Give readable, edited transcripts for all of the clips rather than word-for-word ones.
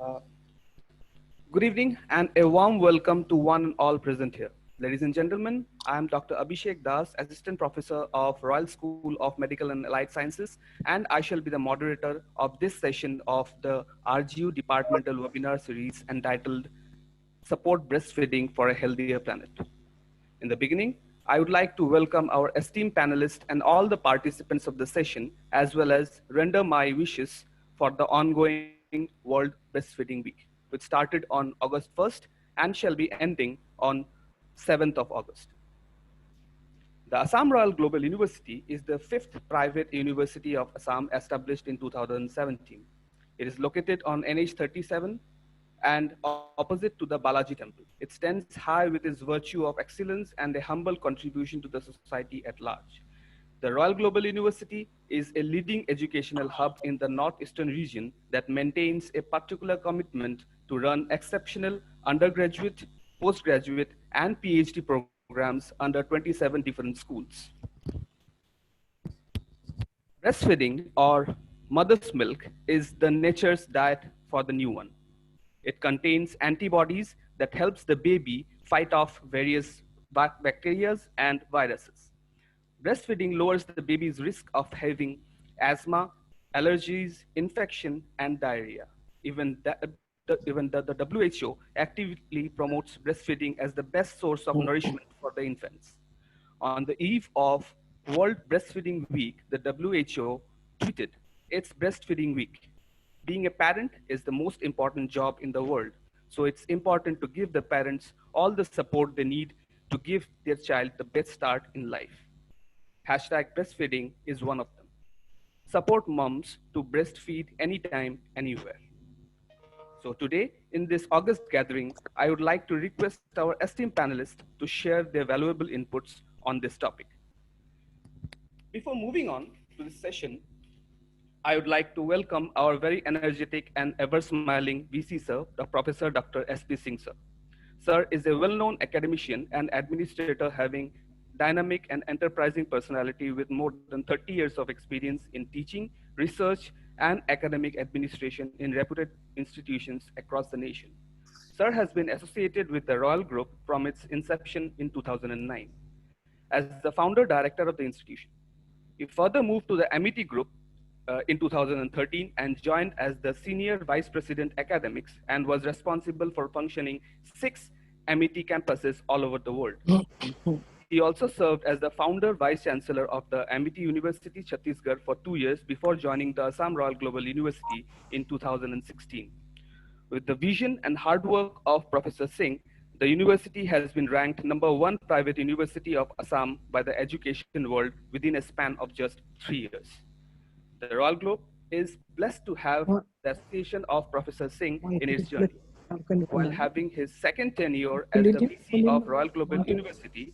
Uh, Good evening and a warm welcome to one and all present here. Ladies and gentlemen, I am Dr. Abhishek Das, Assistant Professor of Royal School of Medical and Allied Sciences, and I shall be the moderator of this session of the RGU Departmental Webinar Series entitled Support Breastfeeding for a Healthier Planet. In the beginning, I would like to welcome our esteemed panelists and all the participants of the session, as well as render my wishes for the ongoing World Breastfeeding Week, which started on August 1st and shall be ending on 7th of August. The Assam Royal Global University is the fifth private university of Assam established in 2017. It is located on NH 37 and opposite to the Balaji temple. It stands high with its virtue of excellence and a humble contribution to the society at large. The Royal Global University is a leading educational hub in the northeastern region that maintains a particular commitment to run exceptional undergraduate, postgraduate, and PhD programs under 27 different schools. Breastfeeding or mother's milk is the nature's diet for the newborn. It contains antibodies that helps the baby fight off various bacteria and viruses. Breastfeeding lowers the baby's risk of having asthma, allergies, infection, and diarrhea. Even the WHO actively promotes breastfeeding as the best source of nourishment for the infants. On the eve of World Breastfeeding Week, the WHO tweeted, "It's Breastfeeding Week. Being a parent is the most important job in the world, so it's important to give the parents all the support they need to give their child the best start in life." Hashtag breastfeeding is one of them. Support moms to breastfeed anytime, anywhere. So today, in this August gathering, I would like to request our esteemed panelists to share their valuable inputs on this topic. Before moving on to this session, I would like to welcome our very energetic and ever-smiling VC sir, the Professor Dr. S.P. Singh sir. Sir is a well-known academician and administrator having dynamic and enterprising personality with more than 30 years of experience in teaching, research, and academic administration in reputed institutions across the nation. Sir has been associated with the Royal Group from its inception in 2009 as the founder director of the institution. He further moved to the Amity Group in 2013 and joined as the Senior Vice President Academics and was responsible for functioning 6 Amity campuses all over the world. He also served as the founder Vice Chancellor of the Amity University, Chhattisgarh for 2 years before joining the Assam Royal Global University in 2016. With the vision and hard work of Professor Singh, the university has been ranked #1 private university of Assam by the education world within a span of just 3 years. The Royal Globe is blessed to have the association of Professor Singh in its journey. While having his second tenure as the VC of Royal Global University,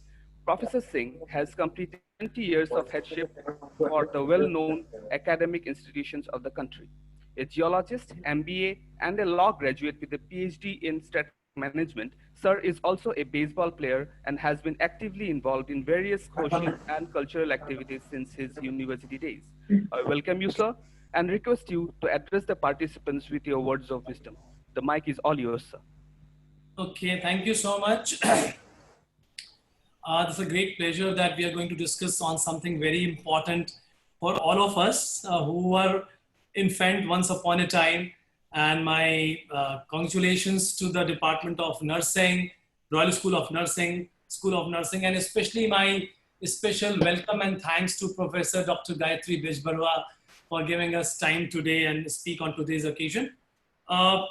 Professor Singh has completed 20 years of headship for the well-known academic institutions of the country. A geologist, MBA, and a law graduate with a PhD in strategic management, Sir is also a baseball player and has been actively involved in various social and cultural activities since his university days. I welcome you, sir, and request you to address the participants with your words of wisdom. The mic is all yours, sir. Okay, thank you so much. It's a great pleasure that we are going to discuss on something very important for all of us who were infant once upon a time. And my congratulations to the Department of Nursing, Royal School of Nursing, and especially my special welcome and thanks to Professor Dr. Gayatri Bijbarwa for giving us time today and speak on today's occasion.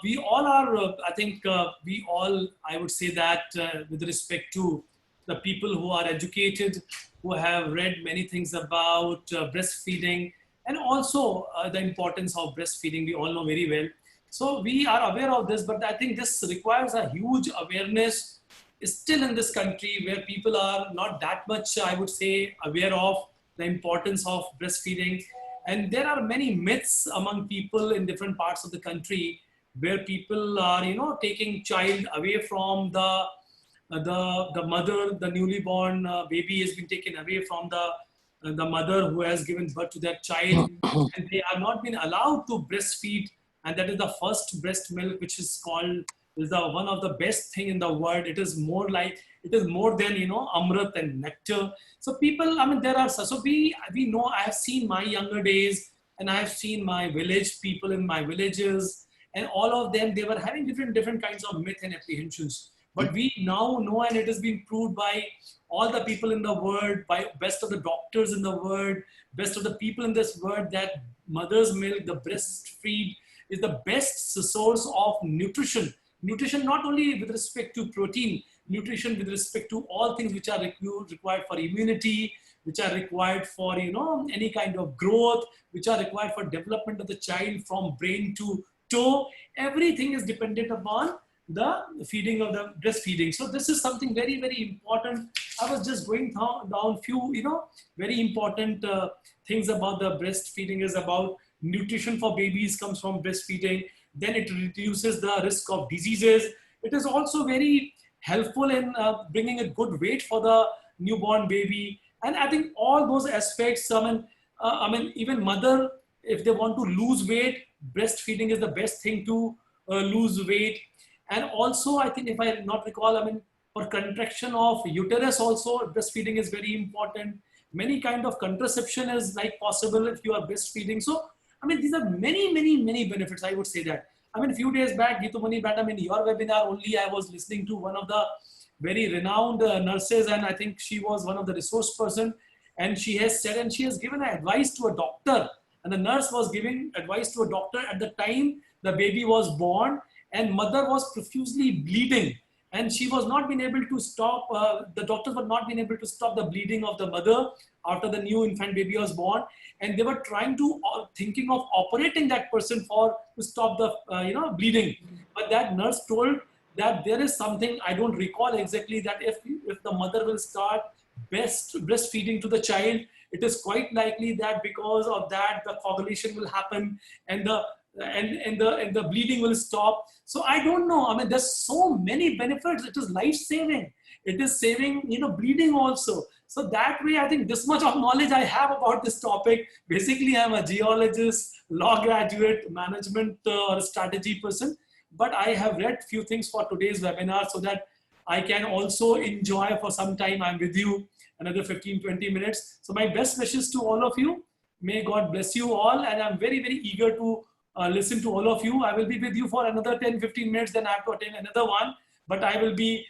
We all are, I would say that with respect to the people who are educated, who have read many things about breastfeeding and also the importance of breastfeeding, we all know very well. So we are aware of this, but I think this requires a huge awareness still in this country where people are not that much, I would say, aware of the importance of breastfeeding. And there are many myths among people in different parts of the country where people are, taking child away from the mother, the newly born baby has been taken away from the mother who has given birth to that child, and they are not been allowed to breastfeed and that is the first breast milk, which is called, is the one of the best thing in the world. It is more like, it is more than, you know, amrit and nectar. So people, I mean, there are, so we know, I have seen my younger days, and I have seen my village people in my villages, and all of them, they were having different kinds of myth and apprehensions. But we now know, and it has been proved by all the people in the world, by best of the doctors in the world, best of the people in this world, that mother's milk, the breastfeed, is the best source of nutrition. Nutrition not only with respect to protein, nutrition with respect to all things which are required for immunity, which are required for, you know, any kind of growth, which are required for development of the child from brain to toe. Everything is dependent upon the feeding of the breastfeeding. So this is something very important. I was just going down few, you know, very important things about the breastfeeding. Is about nutrition for babies comes from breastfeeding. Then it reduces the risk of diseases. It is also very helpful in bringing a good weight for the newborn baby. And I think all those aspects, I mean, even mother, if they want to lose weight, breastfeeding is the best thing to lose weight. And also, I think, if I not recall, I mean, for contraction of uterus also, breastfeeding is very important. Many kind of contraception is like possible if you are breastfeeding. So, I mean, these are many benefits, I would say that. I mean, a few days back, Geetumani Madam, in your webinar only, I was listening to one of the very renowned nurses, and I think she was one of the resource person, and she has said, and she has given advice to a doctor, and the nurse was giving advice to a doctor at the time the baby was born, and mother was profusely bleeding, and she was not been able to stop, the doctors were not been able to stop the bleeding of the mother after the new infant baby was born, and they were trying to, thinking of operating that person for, to stop the, you know, bleeding. But that nurse told that there is something, I don't recall exactly, that if the mother will start breastfeeding to the child, it is quite likely that because of that, the coagulation will happen, and the bleeding will stop. So I don't know. I mean, there's so many benefits. It is life saving. It is saving, you know, bleeding also. So that way, I think this much of knowledge I have about this topic. Basically, I'm a geologist, law graduate, management or strategy person. But I have read few things for today's webinar so that I can also enjoy for some time. I'm with you another 15-20 minutes. So my best wishes to all of you. May God bless you all. And I'm very eager to listen to all of you. I will be with you for another 10-15 minutes. Then I have to attend another one. But I will be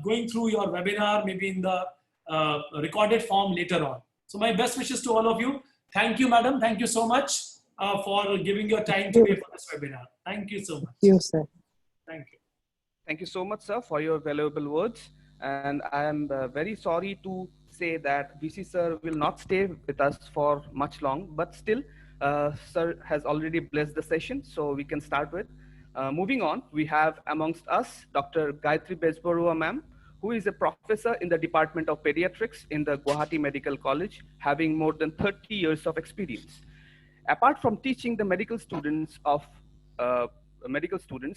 going through your webinar maybe in the recorded form later on. So my best wishes to all of you. Thank you, madam. Thank you so much for giving your time today for this webinar. Thank you so much. Thank you, sir. Thank you. Thank you so much, sir, for your valuable words. And I am very sorry to say that VC sir will not stay with us for much long, but still, sir has already blessed the session, so we can start with. Moving on, we have amongst us Dr. Gayatri Bezbarua ma'am, who is a professor in the Department of Pediatrics in the Guwahati Medical College, having more than 30 years of experience. Apart from teaching the medical students,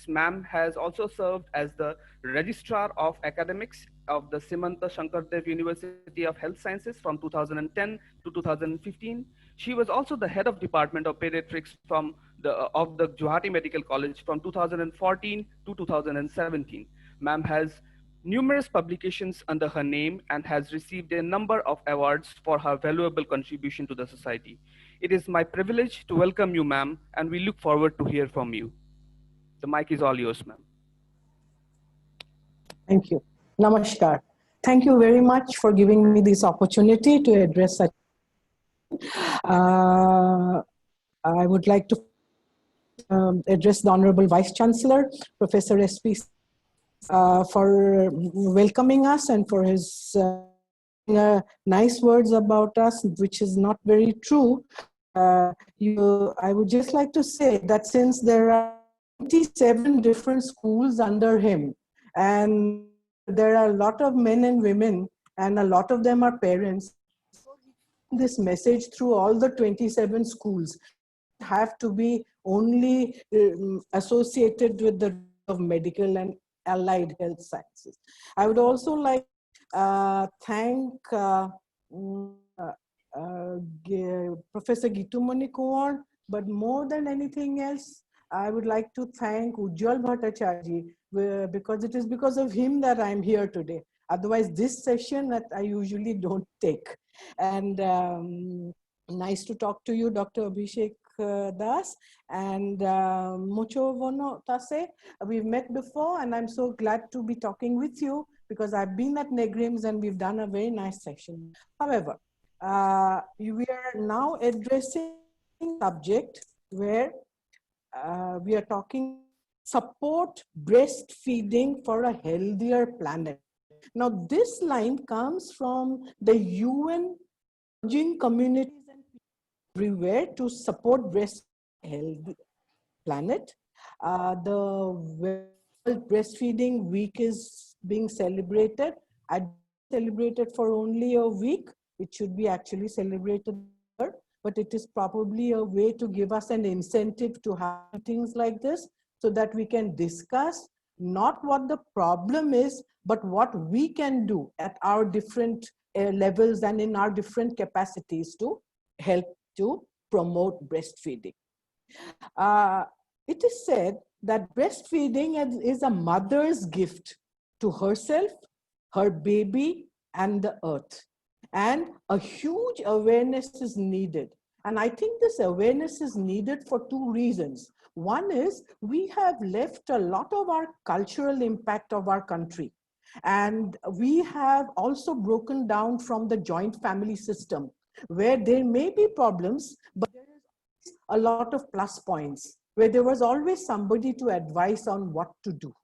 ma'am has also served as the registrar of academics of the Simanta Shankardev University of Health Sciences from 2010 to 2015. She was also the head of Department of Pediatrics of the Guwahati Medical College from 2014 to 2017. Ma'am has numerous publications under her name and has received a number of awards for her valuable contribution to the society. It is my privilege to welcome you, ma'am, and we look forward to hear from you. The mic is all yours, ma'am. Thank you. Namaskar. Thank you very much for giving me this opportunity to address such. I would like to address the Honorable Vice Chancellor, Professor S.P. For welcoming us and for his nice words about us, which is not very true. I would just like to say that since there are 27 different schools under him, and there are a lot of men and women, and a lot of them are parents, this message through all the 27 schools have to be only associated with the of medical and allied health sciences. I would also like thank Professor Geetumani Kumar, but more than anything else, I would like to thank Ujjwal Bhattacharya because it is because of him that I'm here today. Otherwise, this session that I usually don't take. And nice to talk to you, Dr. Abhishek Das and Mucho Vono Tase. We've met before, and I'm so glad to be talking with you because I've been at NEGRIMS and we've done a very nice session. However, we are now addressing a subject where we are talking support breastfeeding for a healthier planet. Now, this line comes from the UN urging communities and people everywhere to support breast healthy planet. The World Breastfeeding Week is being celebrated. I celebrated for only a week. It should be actually celebrated, but it is probably a way to give us an incentive to have things like this so that we can discuss not what the problem is, but what we can do at our different levels and in our different capacities to help to promote breastfeeding. It is said that breastfeeding is a mother's gift to herself, her baby, and the earth. And a huge awareness is needed. And I think this awareness is needed for two reasons. One is we have left a lot of our cultural impact of our country. And we have also broken down from the joint family system where there may be problems, but there is a lot of plus points where there was always somebody to advise on what to do.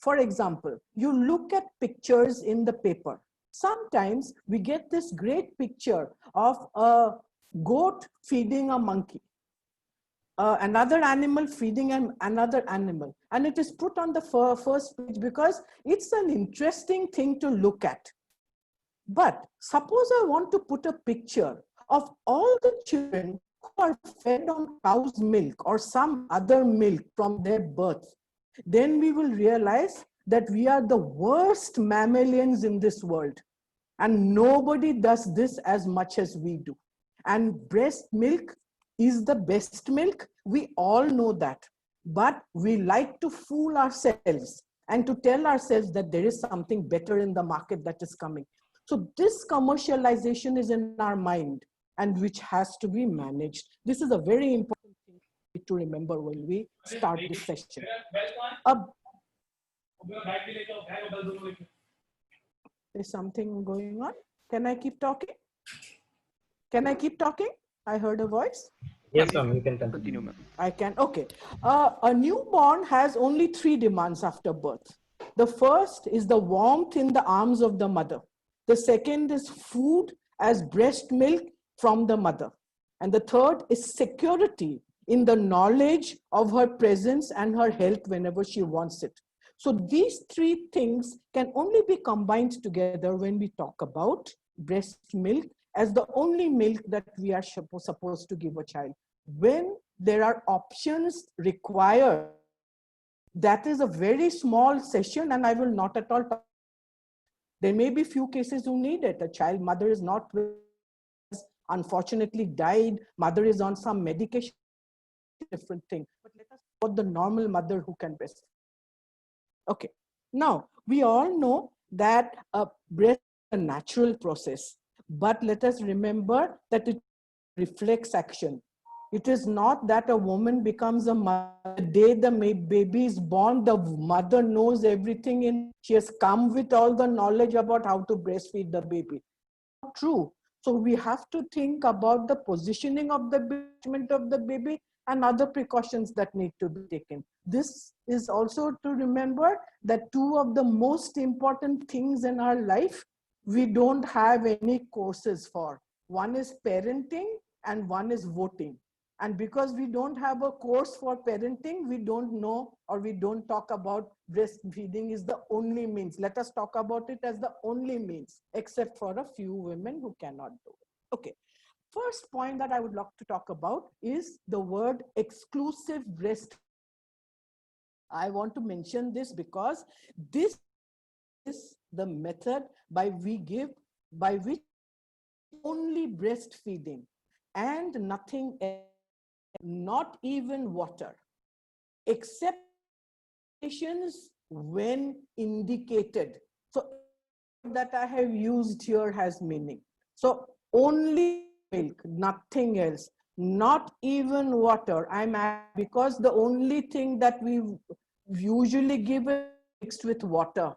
For example, you look at pictures in the paper. Sometimes we get this great picture of a goat feeding a monkey, another animal feeding another animal. And it is put on the first page because it's an interesting thing to look at. But suppose I want to put a picture of all the children who are fed on cow's milk or some other milk from their birth, then we will realize that we are the worst mammalians in this world. And nobody does this as much as we do. And breast milk is the best milk. We all know that. But we like to fool ourselves and to tell ourselves that there is something better in the market that is coming. So this commercialization is in our mind and which has to be managed. This is a very important thing to remember when we start this session. There's something going on. Can I keep talking? Can I keep talking? I heard a voice. Yes, ma'am, you can continue. Ma'am. I can, okay. A newborn has only 3 demands after birth. The first is the warmth in the arms of the mother. The second is food as breast milk from the mother. And the third is security in the knowledge of her presence and her health whenever she wants it. So these 3 things can only be combined together when we talk about breast milk as the only milk that we are supposed to give a child. When there are options required, that is a very small session and I will not at all talk. There may be few cases who need it. A child mother is not, unfortunately died, mother is on some medication, different thing. But let us talk about the normal mother who can breastfeed. Okay, now we all know that breast is a natural process, but let us remember that it reflects action. It is not that a woman becomes a mother the day the baby is born, the mother knows everything and she has come with all the knowledge about how to breastfeed the baby. Not true. So we have to think about the positioning of the baby and other precautions that need to be taken. This is also to remember that 2 of the most important things in our life, we don't have any courses for. One is parenting and one is voting. And because we don't have a course for parenting, we don't know or we don't talk about breastfeeding is the only means. Let us talk about it as the only means, except for a few women who cannot do it. Okay. First point that I would like to talk about is the word exclusive breastfeeding. I want to mention this because this is the method by which only breastfeeding and nothing else, not even water. except when indicated. So that I have used here has meaning. So only milk, nothing else, not even water. Because the only thing that we usually give is mixed with water.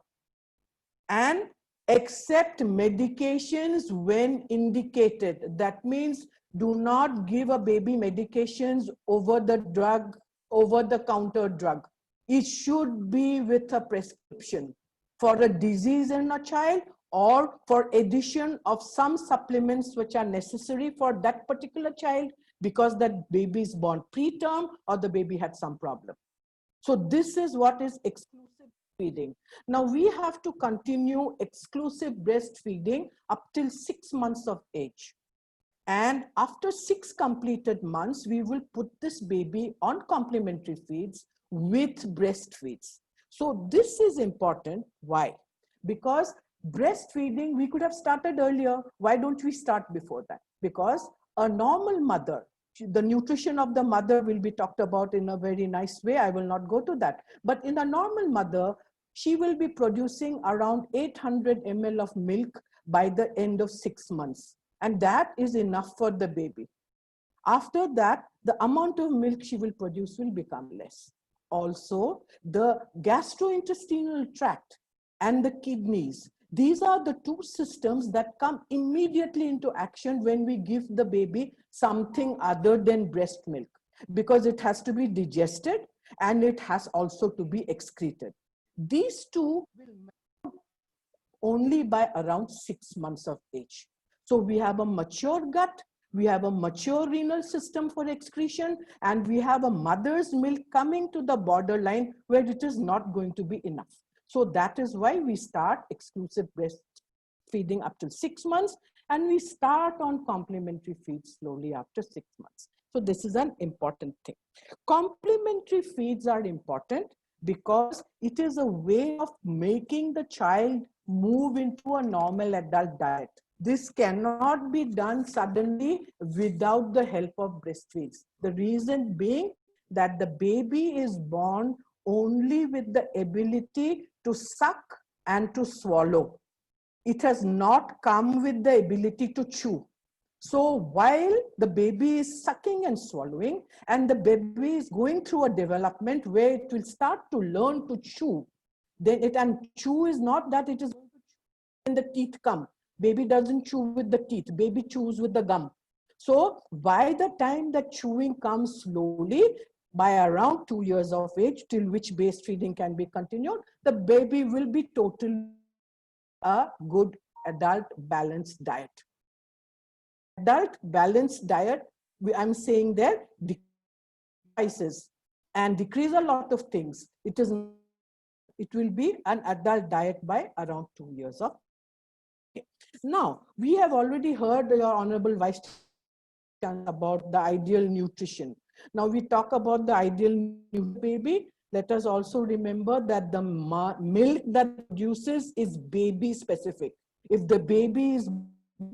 And accept medications when indicated. That means do not give a baby medications over the counter drug. It should be with a prescription for a disease in a child or for addition of some supplements which are necessary for that particular child because that baby is born preterm or the baby had some problem. So this is what is exclusive feeding. Now we have to continue exclusive breastfeeding up till 6 months of age. And after 6 completed months, we will put this baby on complementary feeds with breastfeeds. So this is important. Why? Because breastfeeding, we could have started earlier. Why don't we start before that? Because a normal mother, the nutrition of the mother will be talked about in a very nice way. I will not go to that. But in a normal mother, she will be producing around 800 ml of milk by the end of 6 months. And that is enough for the baby. After that, the amount of milk she will produce will become less. Also, the gastrointestinal tract and the kidneys, these are the 2 systems that come immediately into action when we give the baby something other than breast milk, because it has to be digested and it has also to be excreted. These 2 will mature only by around 6 months of age. So we have a mature gut, we have a mature renal system for excretion, and we have a mother's milk coming to the borderline where it is not going to be enough. So that is why we start exclusive breastfeeding up to 6 months, and we start on complementary feeds slowly after 6 months. So this is an important thing. Complementary feeds are important because it is a way of making the child move into a normal adult diet. This cannot be done suddenly without the help of breastfeeds. The reason being that the baby is born only with the ability to suck and to swallow. It has not come with the ability to chew. So while the baby is sucking and swallowing, and the baby is going through a development where it will start to learn to chew, then and chew is not that it is when the teeth come. Baby doesn't chew with the teeth, baby chews with the gum. So by the time that chewing comes slowly, by around 2 years of age, till which breastfeeding can be continued, the baby will be totally a good adult balanced diet. Adult balanced diet, I'm saying there, decreases and decrease a lot of things. It will be an adult diet by around 2 years of. Okay. Now, we have already heard your Honorable Vice Chancellor about the ideal nutrition. Now we talk about the ideal baby. Let us also remember that the milk that produces is baby specific. If the baby is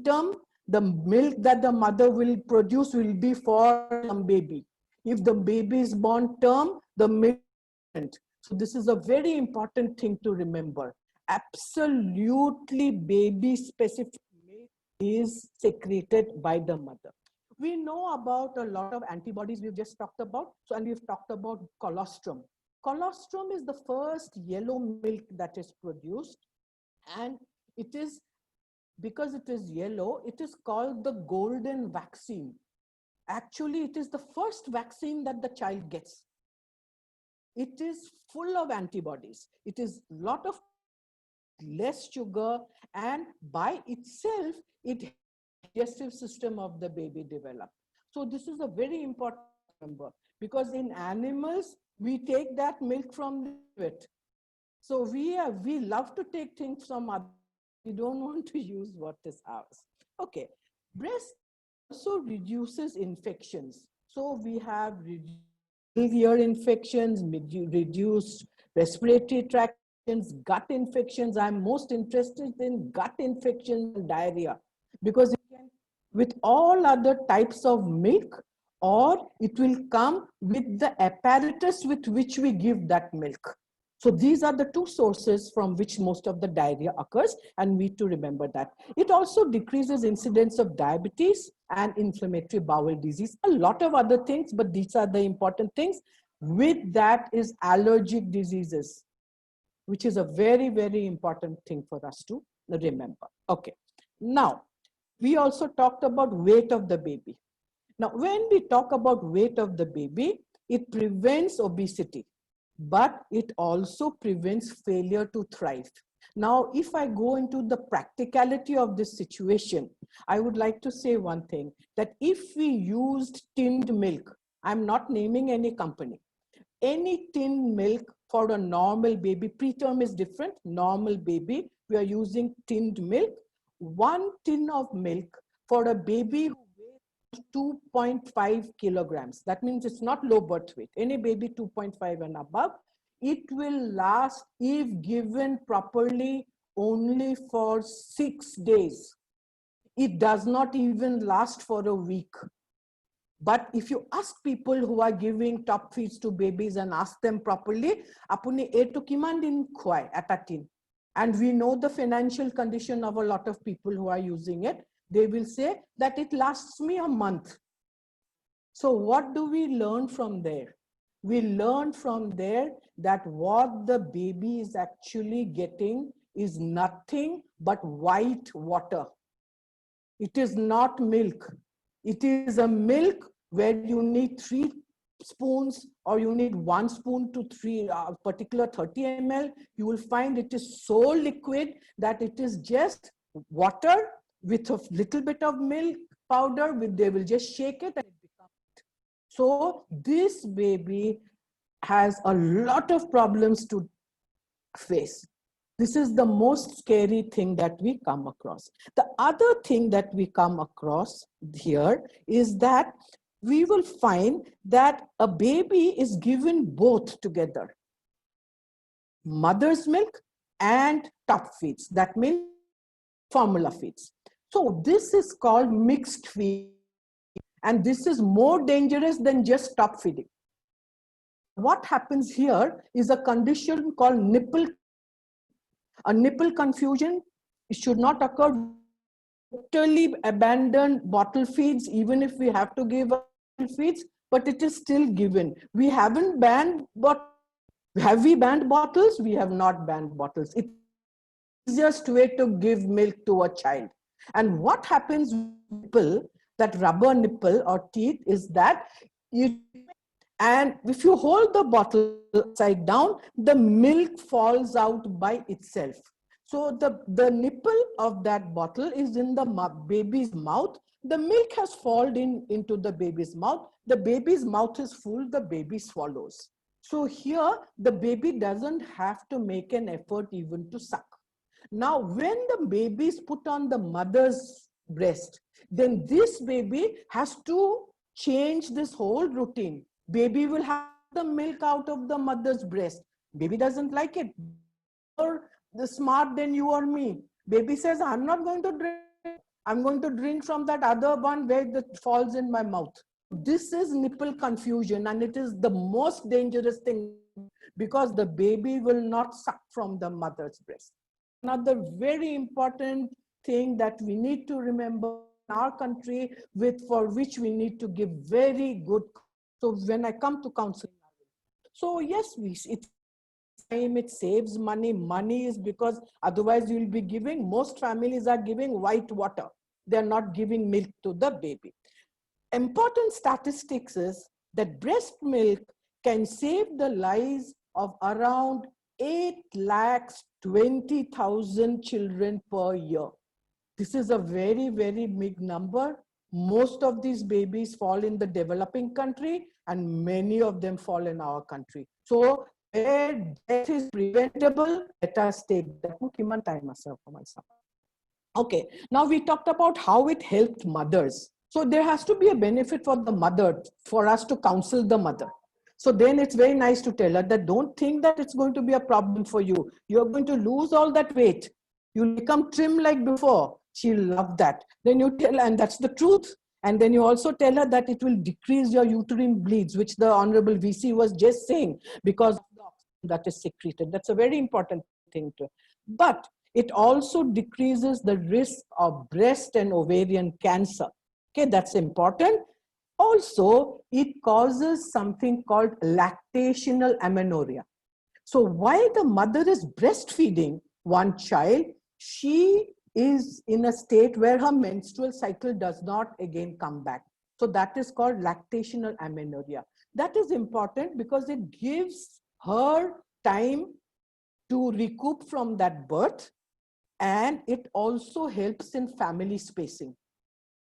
term, the milk that the mother will produce will be for some baby. If the baby is born term, the milk. So this is a very important thing to remember. Absolutely baby specific milk is secreted by the mother. We know about a lot of antibodies we've just talked about. So, and we've talked about colostrum. Colostrum is the first yellow milk that is produced, and it is, because it is yellow, it is called the golden vaccine. Actually, it is the first vaccine that the child gets. It is full of antibodies. It is a lot of less sugar, and by itself, it digestive system of the baby develop. So this is a very important number, because in animals, we take that milk from it. So we love to take things from others. We don't want to use what is ours. Okay, breast also reduces infections. So we have reduced ear infections, reduced respiratory tract infections, gut infections. I'm most interested in gut infections and diarrhea, because with all other types of milk, or it will come with the apparatus with which we give that milk. So these are the two sources from which most of the diarrhea occurs, and we need to remember that. It also decreases incidence of diabetes and inflammatory bowel disease, a lot of other things, but these are the important things. With that is allergic diseases, which is a very, very important thing for us to remember. Okay, now we also talked about weight of the baby. Now, when we talk about weight of the baby, it prevents obesity, but it also prevents failure to thrive. Now, if I go into the practicality of this situation, I would like to say one thing, that if we used tinned milk, I'm not naming any company, any tinned milk for a normal baby, preterm is different, normal baby, we are using tinned milk. 1 tin of milk for a baby who weighs 2.5 kilograms. That means it's not low birth weight. Any baby 2.5 and above, it will last, if given properly, only for 6 days. It does not even last for a week. But if you ask people who are giving top feeds to babies and ask them properly, apuni etu kiman din khwai eta tin. And we know the financial condition of a lot of people who are using it. They will say that it lasts me a month. So what do we learn from there? We learn from there that what the baby is actually getting is nothing but white water. It is not milk. It is a milk where you need 3 spoons or you need 1 spoon to 3 particular 30 ml. You will find it is so liquid that it is just water with a little bit of milk powder. They will just shake it and it becomes. So this baby has a lot of problems to face. This is the most scary thing that we come across. The other thing that we come across here is that we will find that a baby is given both together, mother's milk and top feeds. That means formula feeds. So this is called mixed feed, and this is more dangerous than just top feeding. What happens here is a condition called nipple. A nipple confusion, it should not occur. Totally abandon bottle feeds, even if we have to give bottle feeds, but it is still given. We haven't banned, but have we banned bottles? We have not banned bottles. It's the easiest way to give milk to a child. And what happens with nipple, that rubber nipple or teeth, is that and if you hold the bottle upside down, the milk falls out by itself. So the nipple of that bottle is in the baby's mouth. The milk has fallen into the baby's mouth. The baby's mouth is full, the baby swallows. So here, the baby doesn't have to make an effort even to suck. Now, when the baby is put on the mother's breast, then this baby has to change this whole routine. Baby will have the milk out of the mother's breast. Baby doesn't like it. Or the smart than you or me. Baby says, I'm not going to drink. I'm going to drink from that other one where it falls in my mouth. This is nipple confusion, and it is the most dangerous thing because the baby will not suck from the mother's breast. Another very important thing that we need to remember in our country, for which we need to give very good. So when I come to counseling, so yes, it's time, it saves money. Money is because otherwise you'll be giving, most families are giving white water. They're not giving milk to the baby. Important statistics is that breast milk can save the lives of around 8,20,000 children per year. This is a very, very big number. Most of these babies fall in the developing country and many of them fall in our country. So where death is preventable, let us take that. Okay, now we talked about how it helped mothers. So there has to be a benefit for the mother, for us to counsel the mother. So then it's very nice to tell her that don't think that it's going to be a problem for you. You're going to lose all that weight. You'll become trim like before. She'll love that. Then you tell her, and that's the truth. And then you also tell her that it will decrease your uterine bleeds, which the Honorable VC was just saying, because of the oxygen that is secreted. That's a very important thing to. But it also decreases the risk of breast and ovarian cancer. Okay, that's important. Also, it causes something called lactational amenorrhea. So while the mother is breastfeeding one child, she is in a state where her menstrual cycle does not again come back. So that is called lactational amenorrhea. That is important because it gives her time to recoup from that birth, and it also helps in family spacing.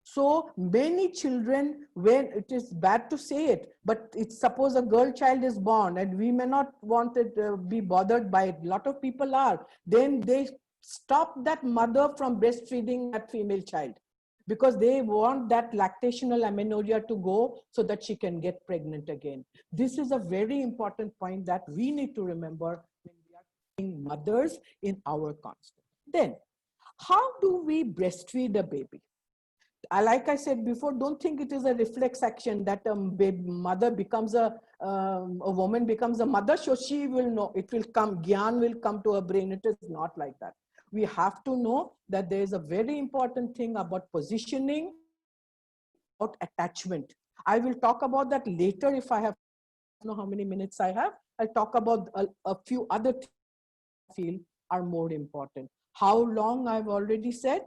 So many children, when it is bad to say it, but it's suppose a girl child is born and we may not want to be bothered by it. A lot of people are. Then they stop that mother from breastfeeding that female child because they want that lactational amenorrhea to go so that she can get pregnant again. This is a very important point that we need to remember when we are being mothers in our context. Then, how do we breastfeed a baby? Like I said before, don't think it is a reflex action that a mother becomes a woman becomes a mother, so she will know, it will come, gyan will come to her brain. It is not like that. We have to know that there is a very important thing about positioning, about attachment. I will talk about that later if I have, I don't know how many minutes I have. I'll talk about a few other things I feel are more important. How long? I've already said,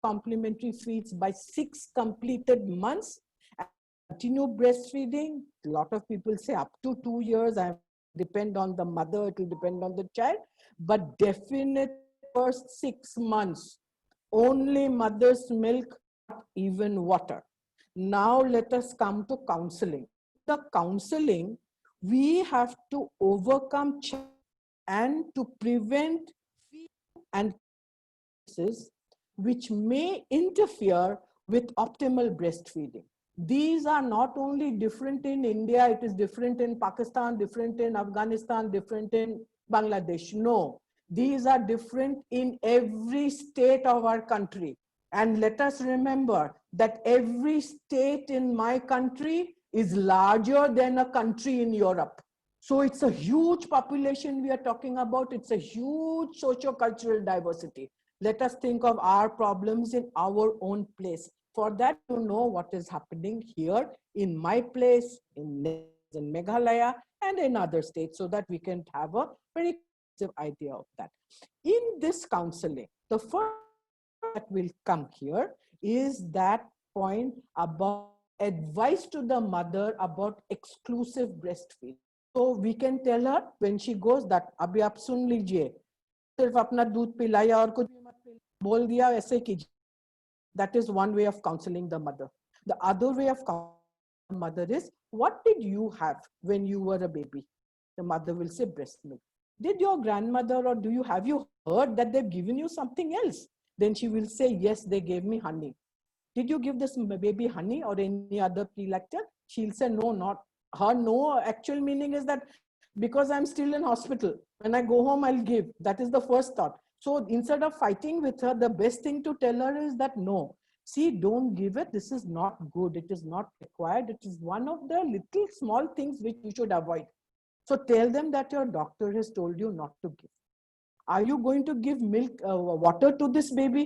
complementary feeds by 6 completed months. And continue breastfeeding. A lot of people say up to 2 years. I depend on the mother, it will depend on the child, but definitely first 6 months, only mother's milk, not even water. Now let us come to counseling. The counseling, we have to overcome and to prevent and which may interfere with optimal breastfeeding. These are not only different in India, it is different in Pakistan, different in Afghanistan, different in Bangladesh. No, these are different in every state of our country. And let us remember that every state in my country is larger than a country in Europe. So it's a huge population we are talking about. It's a huge socio-cultural diversity. Let us think of our problems in our own place. For that, you know what is happening here in my place, in Meghalaya, and in other states, so that we can have a very clear idea of that. In this counseling, the first that will come here is that point about advice to the mother about exclusive breastfeeding. So we can tell her when she goes that, "Abhi aap sun lijiye, sirf apna doodh pilaya aur kuch bol diya aise kijiye." That is one way of counseling the mother. The other way of counseling the mother is, "What did you have when you were a baby?" The mother will say, "Breast milk." "Did your grandmother or have you heard that they've given you something else?" Then she will say, "Yes, they gave me honey." "Did you give this baby honey or any other pre-lactal?" She'll say, "No, not." Her no actual meaning is that because I'm still in hospital, when I go home, I'll give. That is the first thought. So instead of fighting with her, the best thing to tell her is that, "No, see, don't give it. This is not good. It is not required. It is one of the little small things which you should avoid." So tell them that your doctor has told you not to give. "Are you going to give milk, water to this baby?"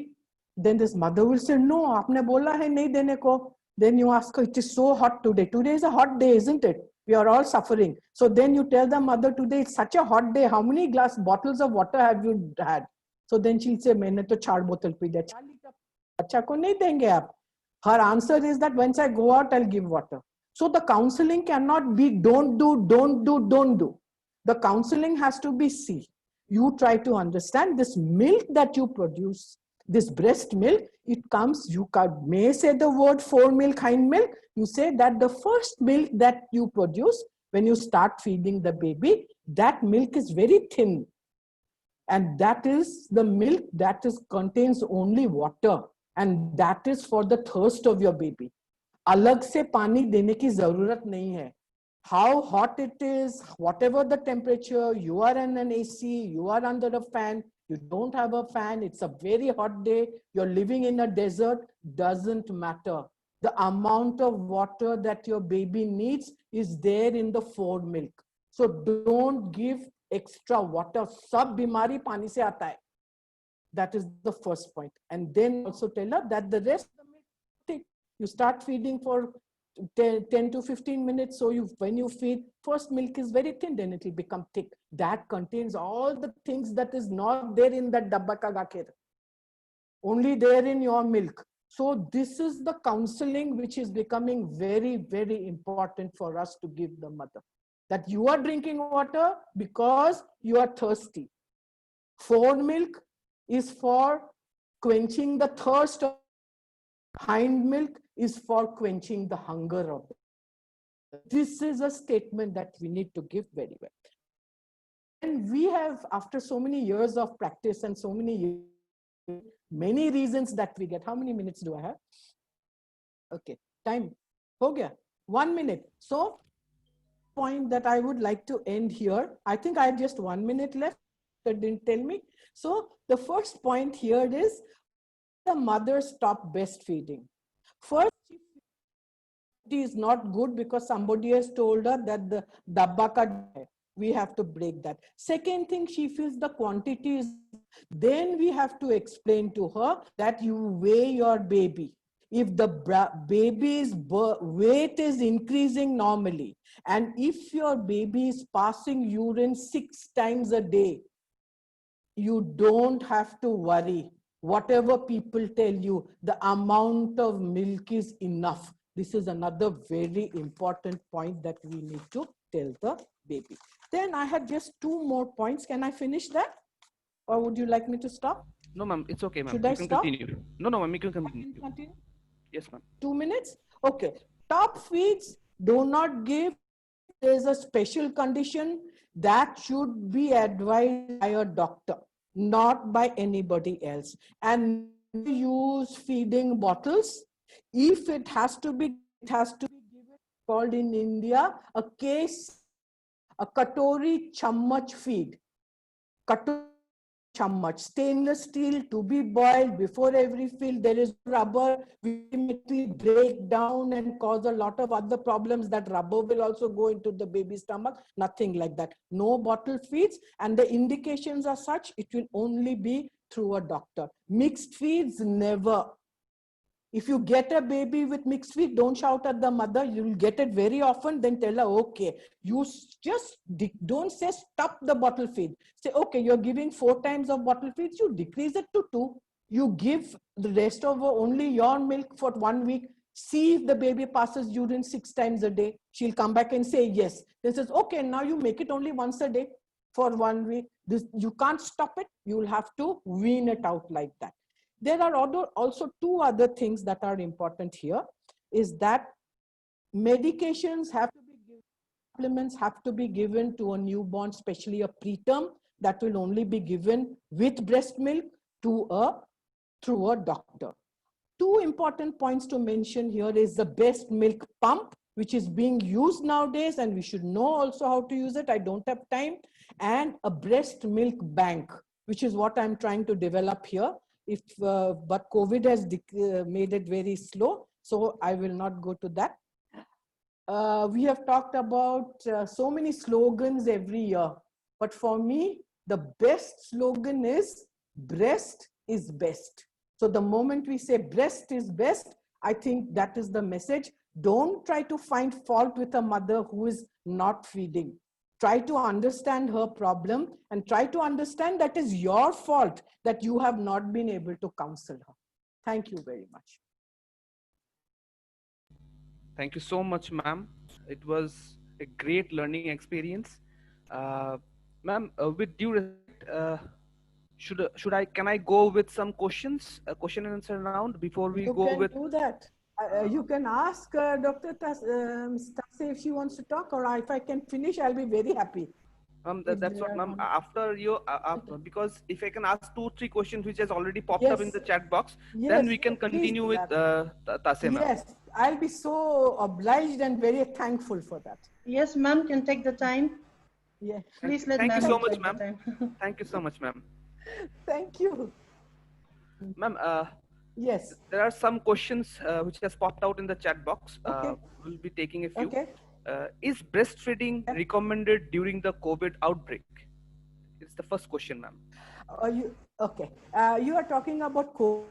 Then this mother will say, "No, aapne bola hai nahi dene ko." Then you ask her, "It is so hot today. Today is a hot day, isn't it? We are all suffering." So then you tell the mother, "Today it's such a hot day. How many bottles of water have you had?" So then she'll say, "Maine to 4 bottle pi diya. 4 liter bachcha ko nahi denge aap." Her answer is that, "Once I go out, I'll give water." So the counseling cannot be don't do, don't do, don't do. The counseling has to be, see, you try to understand this milk that you produce, this breast milk, it comes, you may say the word fore milk, hind milk. You say that the first milk that you produce when you start feeding the baby, that milk is very thin. And that is the milk that contains only water. And that is for the thirst of your baby. Alag se pani dene ki zarurat nahi hai. How hot it is, whatever the temperature, you are in an AC, you are under a fan, you don't have a fan, it's a very hot day, you're living in a desert, doesn't matter. The amount of water that your baby needs is there in the fore milk. So don't give extra water. Sab bimari pani se aata hai. That is the first point. And then also tell her that the rest of the milk is thick. You start feeding for 10 to 15 minutes. So when you feed, first milk is very thin, then it will become thick. That contains all the things that is not there in that dabba ka gakir. Only there in your milk. So this is the counseling which is becoming very, very important for us to give the mother. That you are drinking water because you are thirsty. Fore milk is for quenching the thirst. Hind milk is for quenching the hunger of it. This is a statement that we need to give very well. And we have, after so many years of practice and so many reasons that we get. How many minutes do I have? Okay, time. Ho gaya. 1 minute. So, point that I would like to end here. I think I have just 1 minute left. That didn't tell me. So, the first point here is the mother stop breastfeeding. First, it is not good because somebody has told her that the dabba ka we have to break that. Second thing, she feels the quantity is, then we have to explain to her that you weigh your baby. If the baby's weight is increasing normally, and if your baby is passing urine 6 times a day, you don't have to worry. Whatever people tell you, the amount of milk is enough. This is another very important point that we need to tell the baby. Then I had just 2 more points. Can I finish that? Or would you like me to stop? No, ma'am, it's okay, ma'am. Should I stop? Continue. No, ma'am, you can continue. Continue? Yes, ma'am. 2 minutes? Okay. Top feeds, do not give. There's a special condition that should be advised by a doctor, not by anybody else. And use feeding bottles. If it has to be given, called in India, a katori chammach feed. Katori chammach, stainless steel to be boiled before every fill. There is rubber, will ultimately break down and cause a lot of other problems. That rubber will also go into the baby's stomach. Nothing like that. No bottle feeds, and the indications are such, it will only be through a doctor. Mixed feeds, never. If you get a baby with mixed feed, don't shout at the mother. You'll get it very often. Then tell her, okay, you just don't say stop the bottle feed. Say, okay, you're giving 4 times of bottle feeds. You decrease it to 2. You give the rest of only your milk for 1 week. See if the baby passes urine 6 times a day. She'll come back and say yes. Then says, okay, now you make it only once a day for 1 week. You can't stop it. You'll have to wean it out like that. There are also 2 other things that are important here, is that medications have to be given, supplements have to be given to a newborn, especially a preterm, that will only be given with breast milk through a doctor. 2 important points to mention here is the breast milk pump, which is being used nowadays, and we should know also how to use it. I don't have time. And a breast milk bank, which is what I'm trying to develop here. But COVID has made it very slow, so I will not go to that. We have talked about so many slogans every year, but for me, the best slogan is breast is best. So the moment we say breast is best, I think that is the message. Don't try to find fault with a mother who is not feeding. Try to understand her problem and try to understand that is your fault that you have not been able to counsel her. Thank you very much. Thank you so much, ma'am. It was a great learning experience. Ma'am, with due respect, can I go with some questions, a question and answer round before we go with? You can do that. You can ask Dr. Tase if she wants to talk, or if I can finish, I'll be very happy. That's what, ma'am. After you, because if I can ask 2-3 questions which has already popped up in the chat box, then we can continue with Tase, ma'am. Yes, I'll be so obliged and very thankful for that. Yes, ma'am, can take the time. Yeah. Please let Thank you so much, ma'am. ma'am. Thank you so much, ma'am. Thank you. Ma'am, Yes. There are some questions which has popped out in the chat box. Okay. We'll be taking a few. Okay. Is breastfeeding recommended during the COVID outbreak? It's the first question, ma'am. Okay. You are talking about COVID.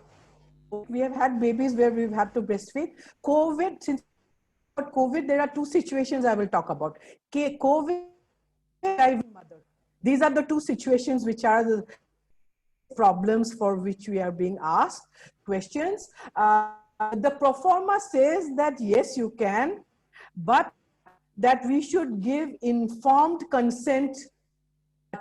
We have had babies where we've had to breastfeed. COVID, since COVID, there are two situations I will talk about. COVID, HIV mother. These are the two situations which are the problems for which we are being asked questions. The proforma says that yes, you can, but that we should give informed consent,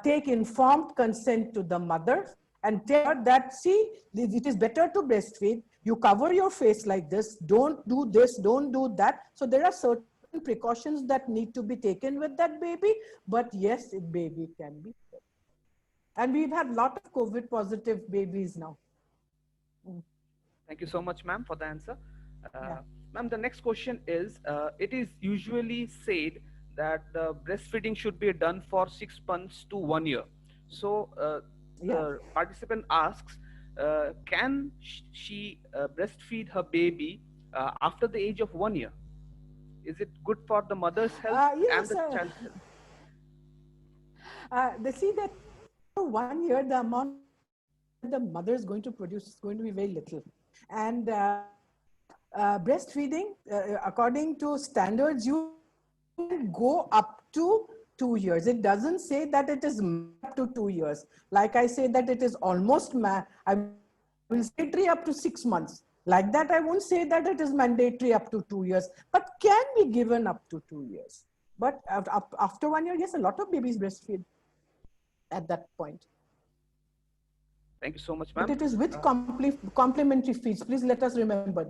take informed consent to the mother and tell her that, see, it is better to breastfeed. You cover your face like this. Don't do this. Don't do that. So there are certain precautions that need to be taken with that baby. But yes, baby can be. And we've had a lot of COVID positive babies now. Thank you so much, ma'am, for the answer. Yeah. Ma'am, the next question is, it is usually said that the breastfeeding should be done for 6 months to 1 year. So the participant asks, can she breastfeed her baby after the age of 1 year? Is it good for the mother's health and the child's health? They see that for 1 year, the amount the mother is going to produce is going to be very little. And breastfeeding, according to standards, you can go up to 2 years. It doesn't say that it is up to 2 years. Like I say that it is almost, I will say up to 6 months. Like that, I won't say that it is mandatory up to 2 years, but can be given up to 2 years. But after 1 year, yes, a lot of babies breastfeed at that point. Thank you so much, ma'am. But it is with complementary feeds. Please let us remember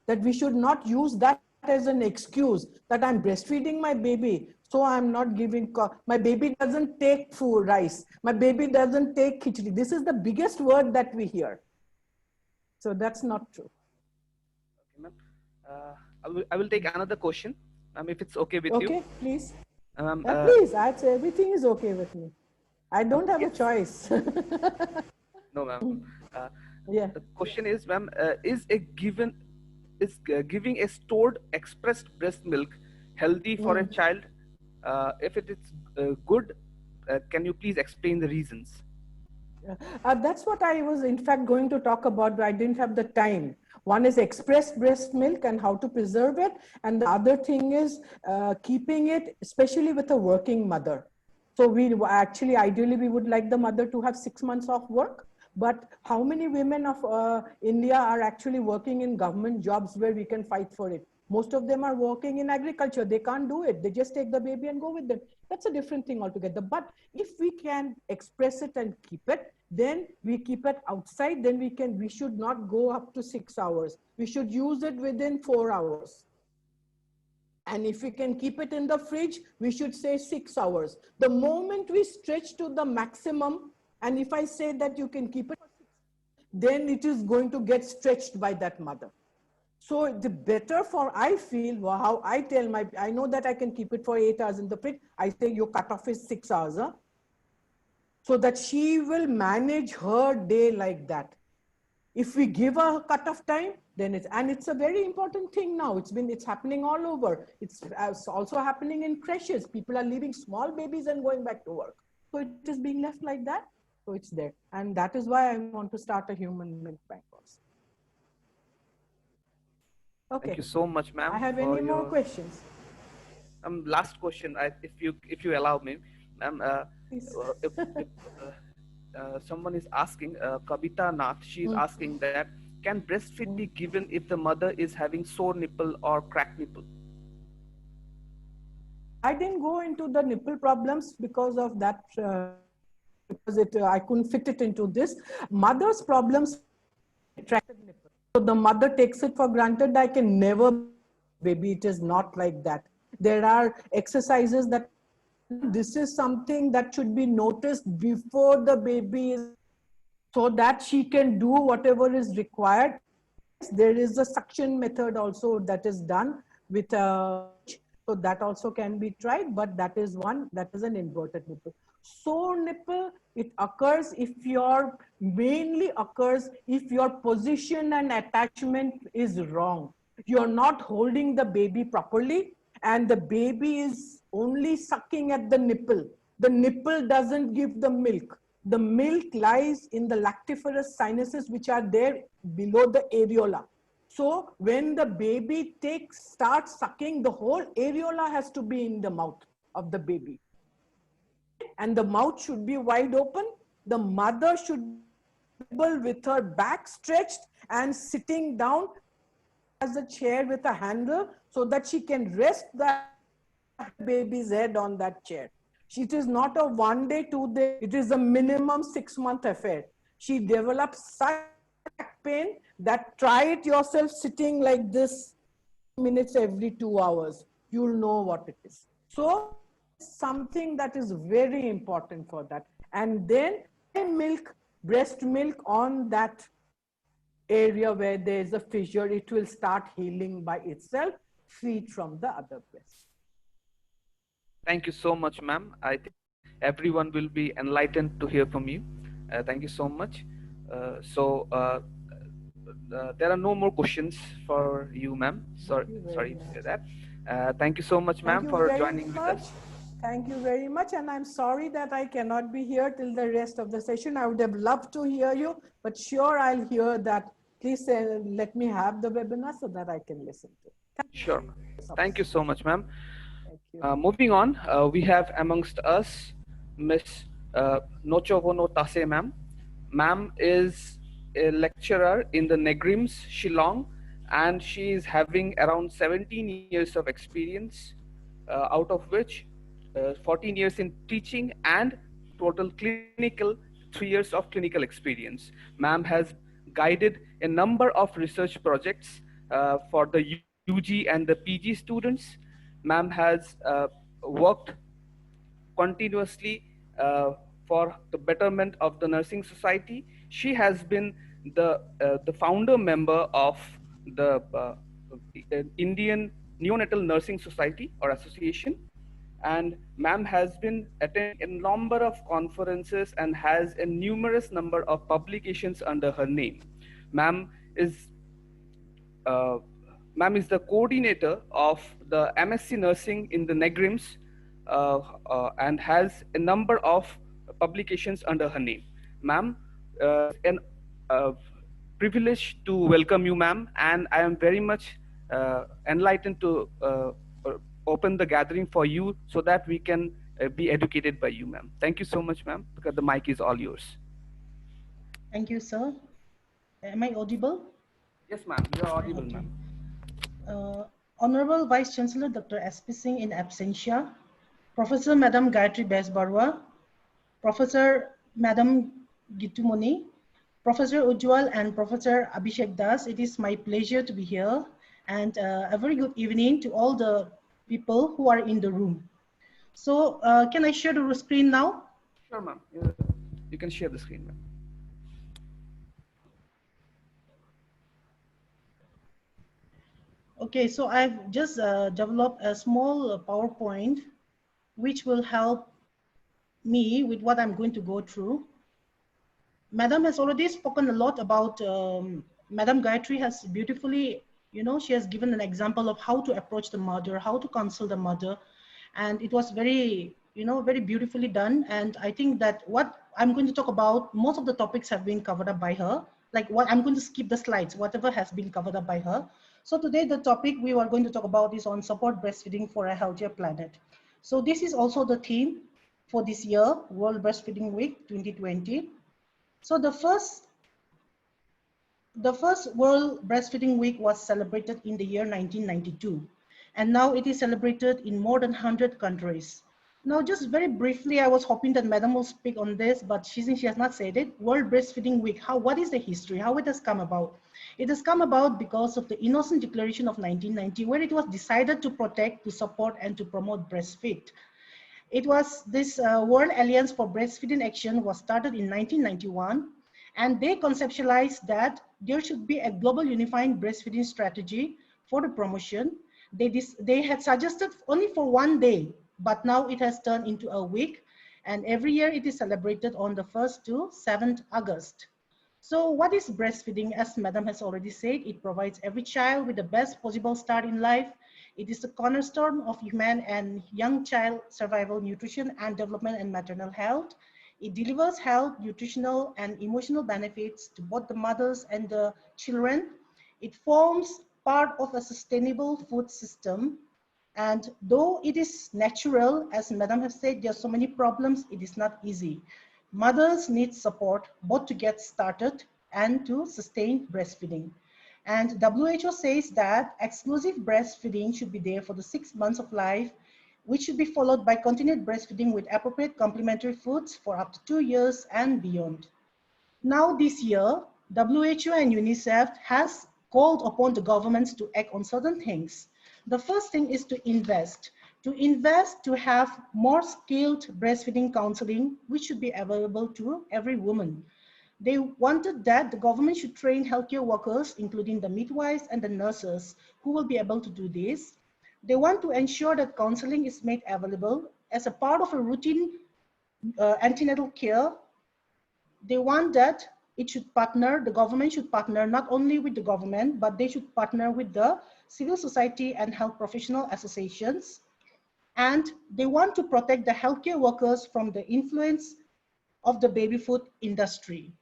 that we should not use that as an excuse that I'm breastfeeding my baby, so I'm not giving, my baby doesn't take food, rice. My baby doesn't take khichdi. This is the biggest word that we hear. So that's not true. Okay, ma'am. I will take another question, if it's okay with you. Okay, please. Please, I'd say everything is okay with me. I don't have a choice. No, ma'am. Yeah. The question is, ma'am, is giving a stored expressed breast milk healthy for a child? If it is good, can you please explain the reasons? That's what I was in fact going to talk about, but I didn't have the time. One is expressed breast milk and how to preserve it. And the other thing is keeping it, especially with a working mother. So we actually, ideally, we would like the mother to have 6 months off work. But how many women of India are actually working in government jobs where we can fight for it? Most of them are working in agriculture. They can't do it. They just take the baby and go with them. That's a different thing altogether. But if we can express it and keep it, then we keep it outside. Then we should not go up to 6 hours. We should use it within 4 hours. And if we can keep it in the fridge, we should say 6 hours. The moment we stretch to the maximum, and if I say that you can keep it, then it is going to get stretched by that mother. So the better for, I feel, how I tell I know that I can keep it for 8 hours in the fridge. I say your cutoff is 6 hours. So that she will manage her day like that. If we give her a cutoff time, then it's a very important thing now. It's happening all over. It's also happening in creches. People are leaving small babies and going back to work. So it is being left like that. So it's there. And that is why I want to start a human milk bank also. Okay. Thank you so much, ma'am. I have any more questions? Last question, if you allow me, ma'am. If someone is asking, Kavita Nath, she is asking that, can breastfeed be given if the mother is having sore nipple or cracked nipple? I didn't go into the nipple problems because of that, because I couldn't fit it into this. Mother's problems, retracted nipple. So the mother takes it for granted, I can never, baby, it is not like that. There are exercises that, this is something that should be noticed before the baby is, so that she can do whatever is required. There is a suction method also that is done with so that also can be tried, but that is an inverted nipple. Sore nipple, it occurs mainly occurs if your position and attachment is wrong. You're not holding the baby properly and the baby is only sucking at the nipple. The nipple doesn't give the milk. The milk lies in the lactiferous sinuses which are there below the areola. So when the baby starts sucking, the whole areola has to be in the mouth of the baby. And the mouth should be wide open. The mother should be with her back stretched and sitting down as a chair with a handle so that she can rest the baby's head on that chair. It is not a 1 day, 2 day, it is a minimum 6-month affair. She develops such pain that try it yourself sitting like this minutes every 2 hours. You'll know what it is. So something that is very important for that. And then milk, breast milk on that area where there is a fissure, it will start healing by itself, feed from the other breast. Thank you so much, ma'am. I think everyone will be enlightened to hear from you. Thank you so much. There are no more questions for you, ma'am. Sorry to say that. Thank you so much, ma'am, for joining with us. Thank you very much. And I'm sorry that I cannot be here till the rest of the session. I would have loved to hear you, but sure, I'll hear that. Please let me have the webinar so that I can listen to it. Sure. Thank you so much, ma'am. Moving on, we have amongst us Miss Nochovono Tase, ma'am. Ma'am is a lecturer in the Negrims, Shillong, and she is having around 17 years of experience, out of which 14 years in teaching and total clinical 3 years of clinical experience. Ma'am has guided a number of research projects for the UG and the PG students. Ma'am has worked continuously for the betterment of the nursing society. She has been the founder member of the Indian Neonatal Nursing Society or Association, and ma'am has been attending a number of conferences and has a numerous number of publications under her name. Ma'am is the coordinator of the MSc Nursing in the Negrims and has a number of publications under her name. Ma'am, an privilege to welcome you, ma'am, and I am very much enlightened to open the gathering for you so that we can be educated by you, ma'am. Thank you so much, ma'am, because the mic is all yours. Thank you, sir. Am I audible? Yes, ma'am, you are audible, Okay. ma'am. Honorable Vice Chancellor Dr. S.P. Singh in absentia, Professor Madam Gayatri Besbarwa, Professor Madam Gitumoni, Professor Ujjwal and Professor Abhishek Das, it is my pleasure to be here, and a very good evening to all the people who are in the room. So can I share the screen now? Sure, ma'am. You can share the screen, ma'am. Okay, so I've just developed a small PowerPoint which will help me with what I'm going to go through. Madam has already spoken a lot about, Madam Gayatri has beautifully, she has given an example of how to approach the mother, how to counsel the mother. And it was very, very beautifully done. And I think that what I'm going to talk about, most of the topics have been covered up by her. Like what I'm going to skip the slides, whatever has been covered up by her. So today the topic we are going to talk about is on support breastfeeding for a healthier planet. So this is also the theme for this year, World Breastfeeding Week 2020. So the first World Breastfeeding Week was celebrated in the year 1992, and now it is celebrated in more than 100 countries. Now, just very briefly, I was hoping that Madam will speak on this, but since she has not said it, World Breastfeeding Week, what is the history, how it has come about? It has come about because of the Innocent Declaration of 1990, where it was decided to protect, to support, and to promote breastfeed. It was this World Alliance for Breastfeeding Action was started in 1991, and they conceptualized that there should be a global unifying breastfeeding strategy for the promotion. They had suggested only for 1 day, but now it has turned into a week. And every year it is celebrated on the 1st to 7th August. So what is breastfeeding? As Madam has already said, it provides every child with the best possible start in life. It is the cornerstone of human and young child survival, nutrition and development and maternal health. It delivers health, nutritional and emotional benefits to both the mothers and the children. It forms part of a sustainable food system. And though it is natural, as Madam has said, there are so many problems, it is not easy. Mothers need support both to get started and to sustain breastfeeding. And WHO says that exclusive breastfeeding should be there for the 6 months of life, which should be followed by continued breastfeeding with appropriate complementary foods for up to 2 years and beyond. Now this year, WHO and UNICEF has called upon the governments to act on certain things. The first thing is to invest to have more skilled breastfeeding counseling, which should be available to every woman. They wanted that the government should train healthcare workers, including the midwives and the nurses, who will be able to do this. They want to ensure that counseling is made available as a part of a routine antenatal care. They want that it should partner, the government should partner not only with the government, but they should partner with the civil society and health professional associations. And they want to protect the healthcare workers from the influence of the baby food industry.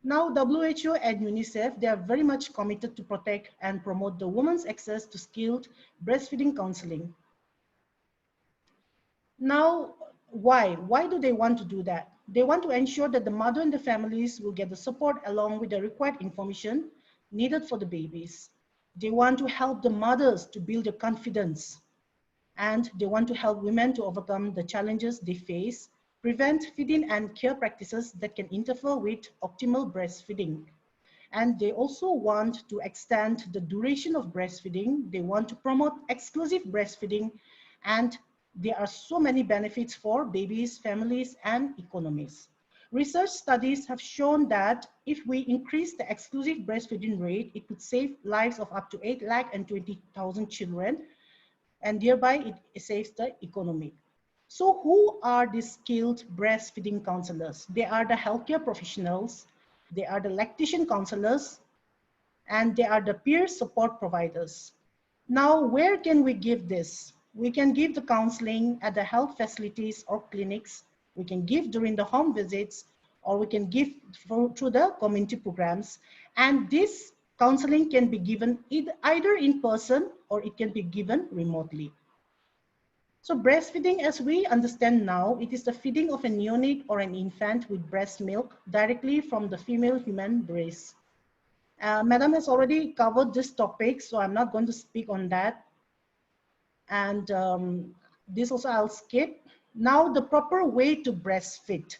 Now, WHO and UNICEF, they are very much committed to protect and promote the woman's access to skilled breastfeeding counseling. Now, why? Why do they want to do that? They want to ensure that the mother and the families will get the support along with the required information needed for the babies. They want to help the mothers to build their confidence, and they want to help women to overcome the challenges they face, prevent feeding and care practices that can interfere with optimal breastfeeding. And they also want to extend the duration of breastfeeding. They want to promote exclusive breastfeeding, and there are so many benefits for babies, families, and economies. Research studies have shown that if we increase the exclusive breastfeeding rate, it could save lives of up to 820,000 children, and thereby it saves the economy. So who are these skilled breastfeeding counselors? They are the healthcare professionals, they are the lactation counselors, and they are the peer support providers. Now, where can we give this? We can give the counseling at the health facilities or clinics. We can give during the home visits, or we can give through the community programs. And this counseling can be given either in person or it can be given remotely. So breastfeeding, as we understand now, it is the feeding of a neonate or an infant with breast milk directly from the female human breast. Madam has already covered this topic, so I'm not going to speak on that. And this also I'll skip. Now, the proper way to breastfeed.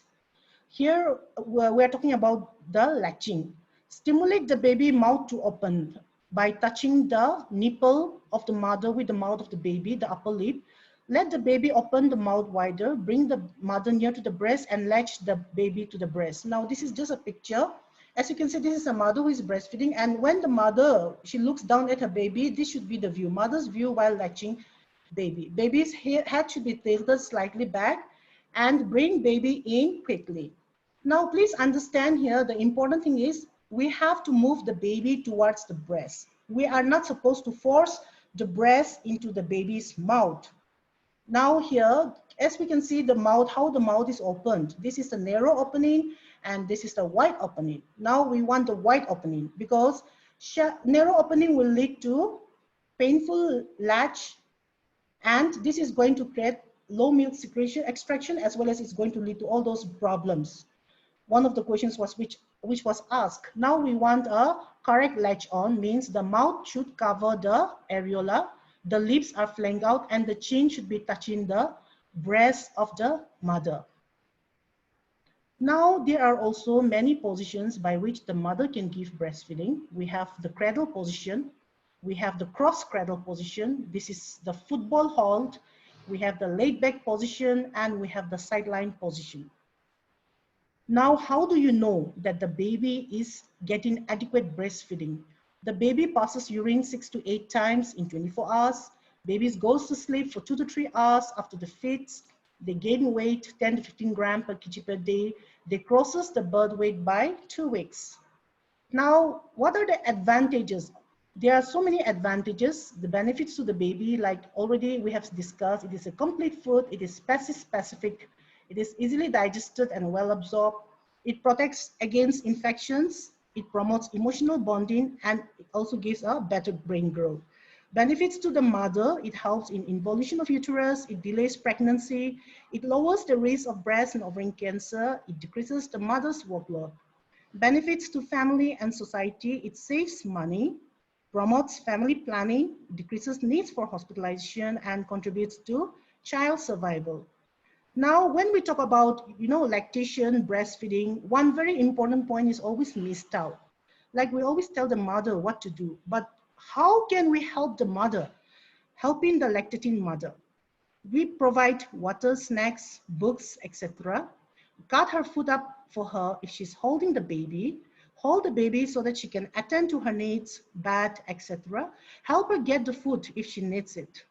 Here, we're talking about the latching. Stimulate the baby mouth to open by touching the nipple of the mother with the mouth of the baby, the upper lip. Let the baby open the mouth wider, bring the mother near to the breast and latch the baby to the breast. Now, this is just a picture. As you can see, this is a mother who is breastfeeding, and when the mother, she looks down at her baby, this should be the view, mother's view while latching baby. Baby's head should be tilted slightly back and bring baby in quickly. Now, please understand here, the important thing is we have to move the baby towards the breast. We are not supposed to force the breast into the baby's mouth. Now here, as we can see the mouth, how the mouth is opened. This is the narrow opening and this is the wide opening. Now we want the wide opening because narrow opening will lead to painful latch, and this is going to create low milk secretion extraction, as well as it's going to lead to all those problems. One of the questions was which was asked. Now we want a correct latch on, means the mouth should cover the areola, the lips are flanked out, and the chin should be touching the breast of the mother. Now there are also many positions by which the mother can give breastfeeding. We have the cradle position, we have the cross cradle position, this is the football hold, we have the laid back position, and we have the sideline position. Now, how do you know that the baby is getting adequate breastfeeding? The baby passes urine 6 to 8 times in 24 hours. Baby goes to sleep for 2 to 3 hours after the feeds. they gain weight 10 to 15 grams per kg per day, they crosses the birth weight by 2 weeks. Now, what are the advantages? There are so many advantages. The benefits to the baby, like already we have discussed, it is a complete food, it is specific, it is easily digested and well absorbed, it protects against infections, it promotes emotional bonding, and it also gives a better brain growth. Benefits to the mother, it helps in involution of uterus, it delays pregnancy, it lowers the risk of breast and ovarian cancer, it decreases the mother's workload. Benefits to family and society, it saves money, promotes family planning, decreases needs for hospitalization, and contributes to child survival. Now, when we talk about, lactation, breastfeeding, one very important point is always missed out. Like we always tell the mother what to do, but how can we help the mother? Helping the lactating mother. We provide water, snacks, books, etc. Cut her food up for her if she's holding the baby. Hold the baby so that she can attend to her needs, bath, etc. Help her get the food if she needs it.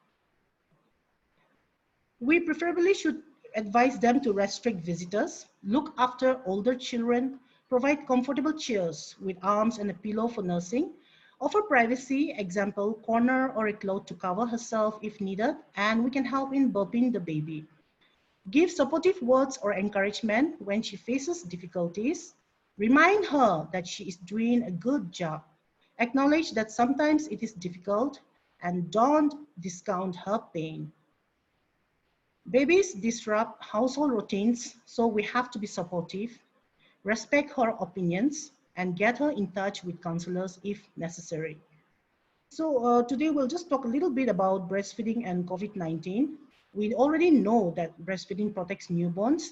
We preferably should advise them to restrict visitors, look after older children, provide comfortable chairs with arms and a pillow for nursing, offer privacy, example, corner or a cloth to cover herself if needed, and we can help in burping the baby. Give supportive words or encouragement when she faces difficulties. Remind her that she is doing a good job. Acknowledge that sometimes it is difficult and don't discount her pain. Babies disrupt household routines, so we have to be supportive, respect her opinions, and get her in touch with counselors if necessary. So today we'll just talk a little bit about breastfeeding and COVID-19. We already know that breastfeeding protects newborns.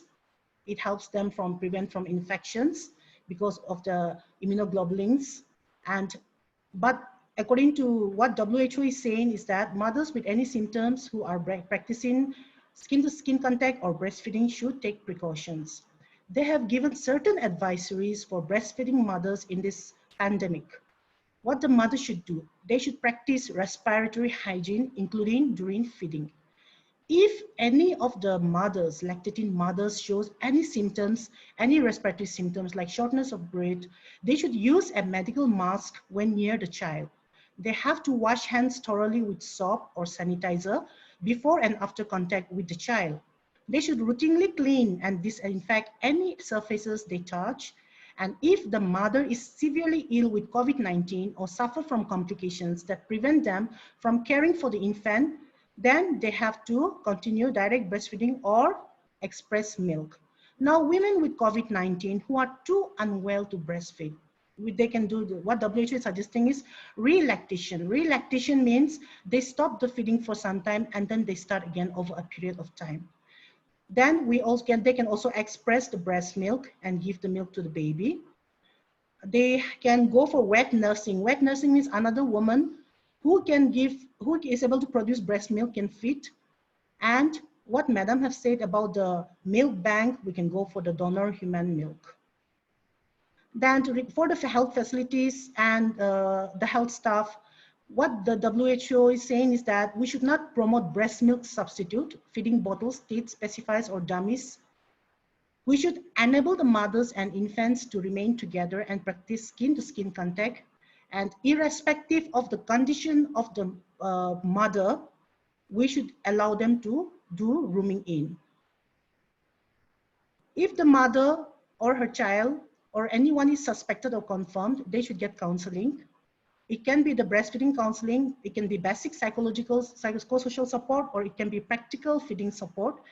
It helps them prevent from infections because of the immunoglobulins. But according to what WHO is saying is that mothers with any symptoms who are practicing skin-to-skin contact or breastfeeding should take precautions. They have given certain advisories for breastfeeding mothers in this pandemic. What the mother should do, they should practice respiratory hygiene, including during feeding. If any of the mothers, lactating mothers, shows any symptoms, any respiratory symptoms like shortness of breath, they should use a medical mask when near the child. They have to wash hands thoroughly with soap or sanitizer before and after contact with the child. They should routinely clean and disinfect any surfaces they touch. And if the mother is severely ill with COVID-19 or suffer from complications that prevent them from caring for the infant, then they have to continue direct breastfeeding or express milk. Now, women with COVID-19 who are too unwell to breastfeed, they can do what WHO is suggesting is relactation. Relactation means they stop the feeding for some time and then they start again over a period of time. Then they can also express the breast milk and give the milk to the baby. They can go for wet nursing. Wet nursing means another woman who is able to produce breast milk can feed. And what Madam have said about the milk bank, we can go for the donor human milk. Then for the health facilities and the health staff, what the WHO is saying is that we should not promote breast milk substitute, feeding bottles, teats, pacifiers, or dummies. We should enable the mothers and infants to remain together and practice skin-to-skin contact. And irrespective of the condition of the mother, we should allow them to do rooming in. If the mother or her child or anyone is suspected or confirmed, they should get counseling. It can be the breastfeeding counseling, it can be basic psychological, psychosocial support, or it can be practical feeding support,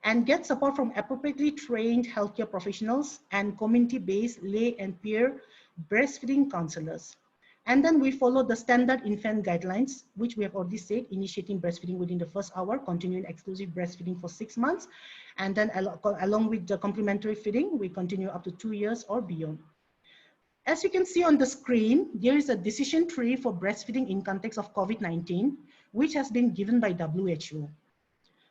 and get support from appropriately trained healthcare professionals and community-based lay and peer breastfeeding counselors. And then we follow the standard infant guidelines, which we have already said, initiating breastfeeding within the first hour, continuing exclusive breastfeeding for 6 months. And then along with the complementary feeding, we continue up to 2 years or beyond. As you can see on the screen, there is a decision tree for breastfeeding in context of COVID-19, which has been given by WHO.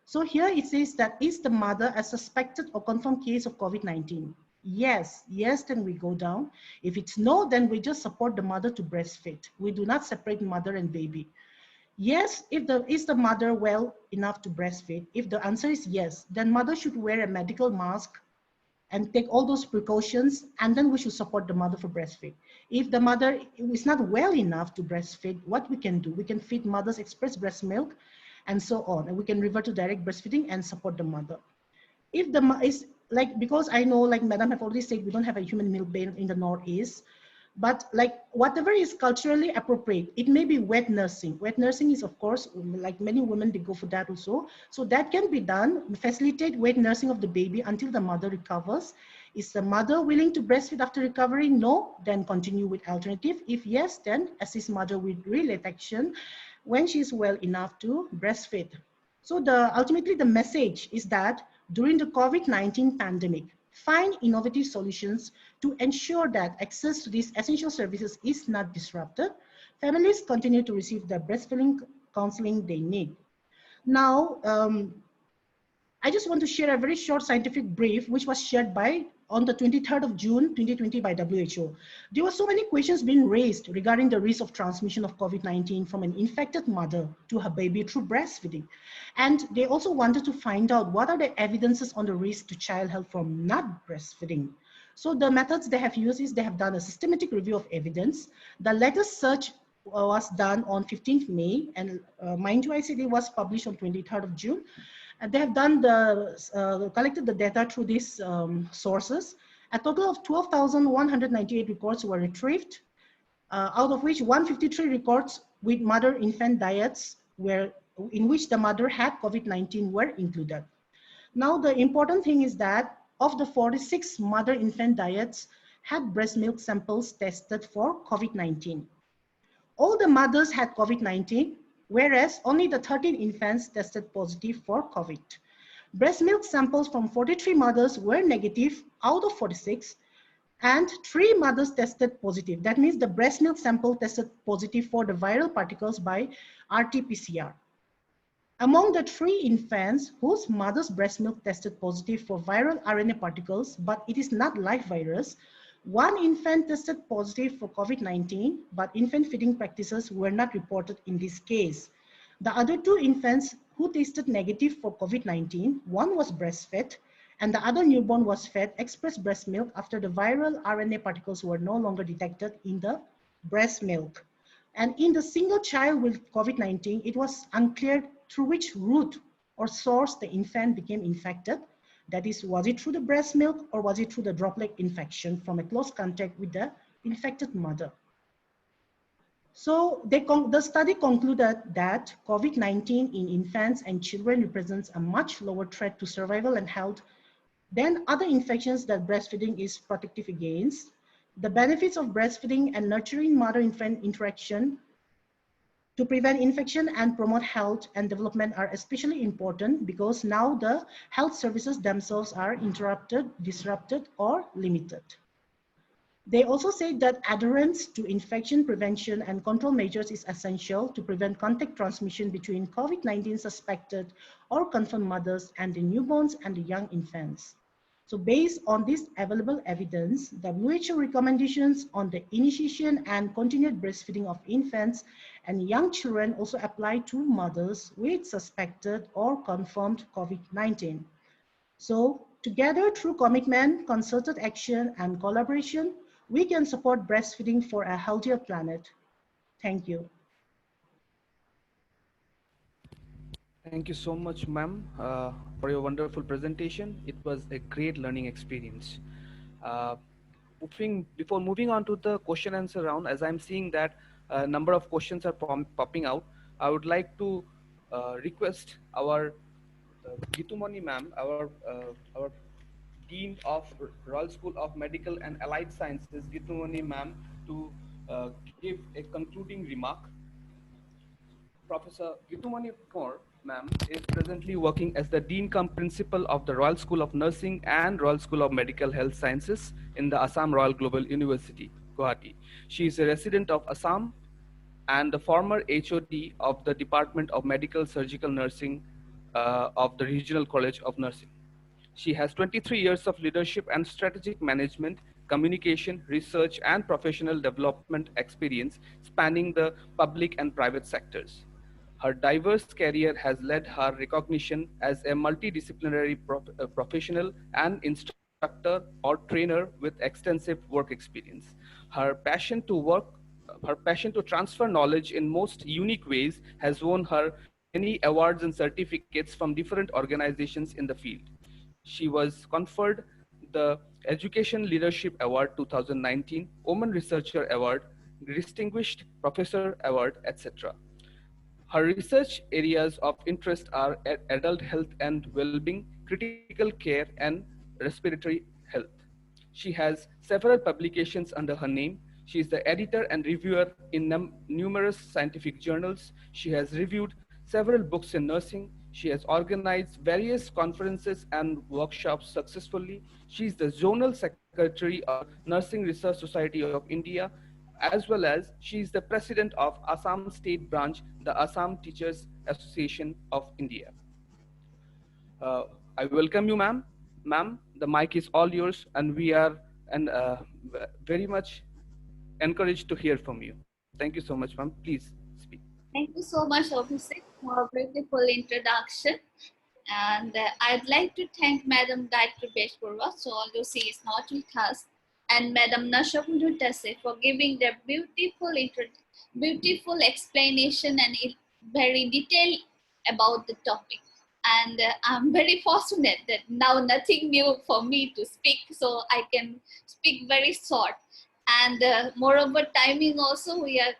So here it says that is the mother a suspected or confirmed case of COVID-19? Yes, then we go down. If it's no, then we just support the mother to breastfeed. We do not separate mother and baby. Yes, is the mother well enough to breastfeed? If the answer is yes, then mother should wear a medical mask and take all those precautions, and then we should support the mother for breastfeed. If the mother is not well enough to breastfeed, what we can do? We can feed mothers express breast milk and so on, and we can revert to direct breastfeeding and support the mother. If the is like, because I know, like Madam have already said, we don't have a human milk bank in the Northeast, but like whatever is culturally appropriate, it may be wet nursing. Wet nursing is, of course, like many women, they go for that also. So that can be done, facilitate wet nursing of the baby until the mother recovers. Is the mother willing to breastfeed after recovery? No, then continue with alternative. If yes, then assist mother with relactation when she's well enough to breastfeed. So ultimately the message is that during the COVID-19 pandemic, find innovative solutions to ensure that access to these essential services is not disrupted. Families continue to receive the breastfeeding counseling they need. Now, I just want to share a very short scientific brief, which was shared on the 23rd of June, 2020 by WHO. There were so many questions being raised regarding the risk of transmission of COVID-19 from an infected mother to her baby through breastfeeding. And they also wanted to find out what are the evidences on the risk to child health from not breastfeeding. So the methods they have used is they have done a systematic review of evidence. The latest search was done on 15th May, and mind you, I said it was published on 23rd of June. And they have done collected the data through these sources. A total of 12,198 records were retrieved, out of which 153 records with mother-infant diets in which the mother had COVID-19 were included. Now, the important thing is that of the 46 mother-infant diets had breast milk samples tested for COVID-19. All the mothers had COVID-19, whereas only the 13 infants tested positive for COVID. Breast milk samples from 43 mothers were negative out of 46, and 3 mothers tested positive. That means the breast milk sample tested positive for the viral particles by RT-PCR. Among the 3 infants whose mother's breast milk tested positive for viral RNA particles, but it is not live virus, 1 infant tested positive for COVID-19, but infant feeding practices were not reported in this case. The other 2 infants who tested negative for COVID-19, one was breastfed, and the other newborn was fed express breast milk after the viral RNA particles were no longer detected in the breast milk. And in the single child with COVID-19, it was unclear through which route or source the infant became infected. That is, was it through the breast milk or was it through the droplet infection from a close contact with the infected mother? So the study concluded that COVID-19 in infants and children represents a much lower threat to survival and health than other infections that breastfeeding is protective against. The benefits of breastfeeding and nurturing mother-infant interaction to prevent infection and promote health and development are especially important because now the health services themselves are interrupted, disrupted, or limited. They also say that adherence to infection prevention and control measures is essential to prevent contact transmission between COVID-19 suspected or confirmed mothers and the newborns and the young infants. So based on this available evidence, WHO recommendations on the initiation and continued breastfeeding of infants and young children also apply to mothers with suspected or confirmed COVID-19. So together through commitment, concerted action, and collaboration, we can support breastfeeding for a healthier planet. Thank you. Thank you so much, ma'am, for your wonderful presentation. It was a great learning experience. Before moving on to the question answer round, as I'm seeing that a number of questions are popping out, I would like to request our Gitumani ma'am, our Dean of Royal School of Medical and Allied Sciences, Gitumani ma'am, to give a concluding remark. Professor Gitumani Kaur, ma'am, is presently working as the Dean cum Principal of the Royal School of Nursing and Royal School of Medical Health Sciences in the Assam Royal Global University, Guwahati. She is a resident of Assam and the former HOD of the Department of Medical Surgical Nursing of the Regional College of Nursing. She has 23 years of leadership and strategic management, communication, research, and professional development experience spanning the public and private sectors. Her diverse career has led her recognition as a multidisciplinary professional and instructor or trainer with extensive work experience. Her passion to transfer knowledge in most unique ways has won her many awards and certificates from different organizations in the field. She was conferred the Education Leadership Award 2019, Women Researcher Award, Distinguished Professor Award, etc. Her research areas of interest are adult health and well-being, critical care, and respiratory health. She has several publications under her name. She is the editor and reviewer in numerous scientific journals. She has reviewed several books in nursing. She has organized various conferences and workshops successfully. She is the zonal secretary of Nursing Research Society of India, as well as she is the president of Assam State Branch, the Assam Teachers Association of India. I welcome you, ma'am. Ma'am, the mic is all yours, and we are very much encouraged to hear from you. Thank you so much, ma'am. Please speak. Thank you so much, Abhishek, for a beautiful introduction. And I'd like to thank Madam Gayatri Beshpurwa, so although she is not with us, and Madam Nasha Dase for giving their beautiful explanation and very detailed about the topic. And I'm very fortunate that now nothing new for me to speak, so I can speak very short. And moreover, timing also, we are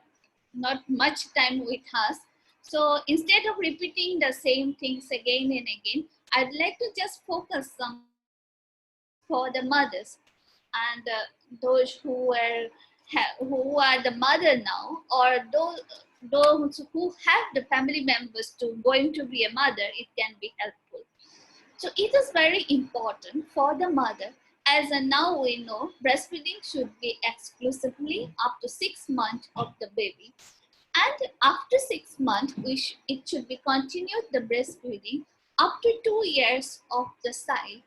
not much time with us. So instead of repeating the same things again and again, I'd like to just focus on for the mothers and those who are the mother now, or those who have the family members to going to be a mother, it can be helpful. So it is very important for the mother, as now we know breastfeeding should be exclusively up to 6 months of the baby. And after 6 months, it should be continued the breastfeeding up to 2 years of the child,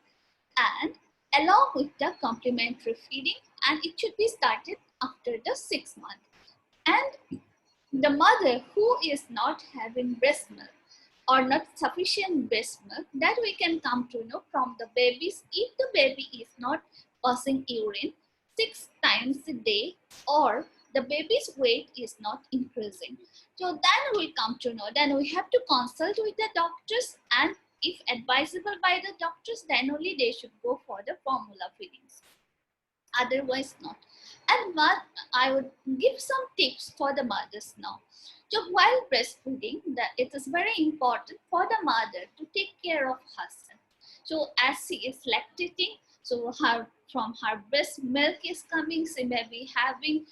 and along with the complementary feeding, and it should be started after the 6 months. And the mother who is not having breast milk or not sufficient breast milk, that we can come to know from the babies, if the baby is not passing urine 6 times a day, or the baby's weight is not increasing. So then we come to know, then we have to consult with the doctors, and if advisable by the doctors, then only they should go for the formula feedings. Otherwise not. And I would give some tips for the mothers now. So while breastfeeding, it is very important for the mother to take care of herself. So as she is lactating, so from her breast milk is coming, she may be having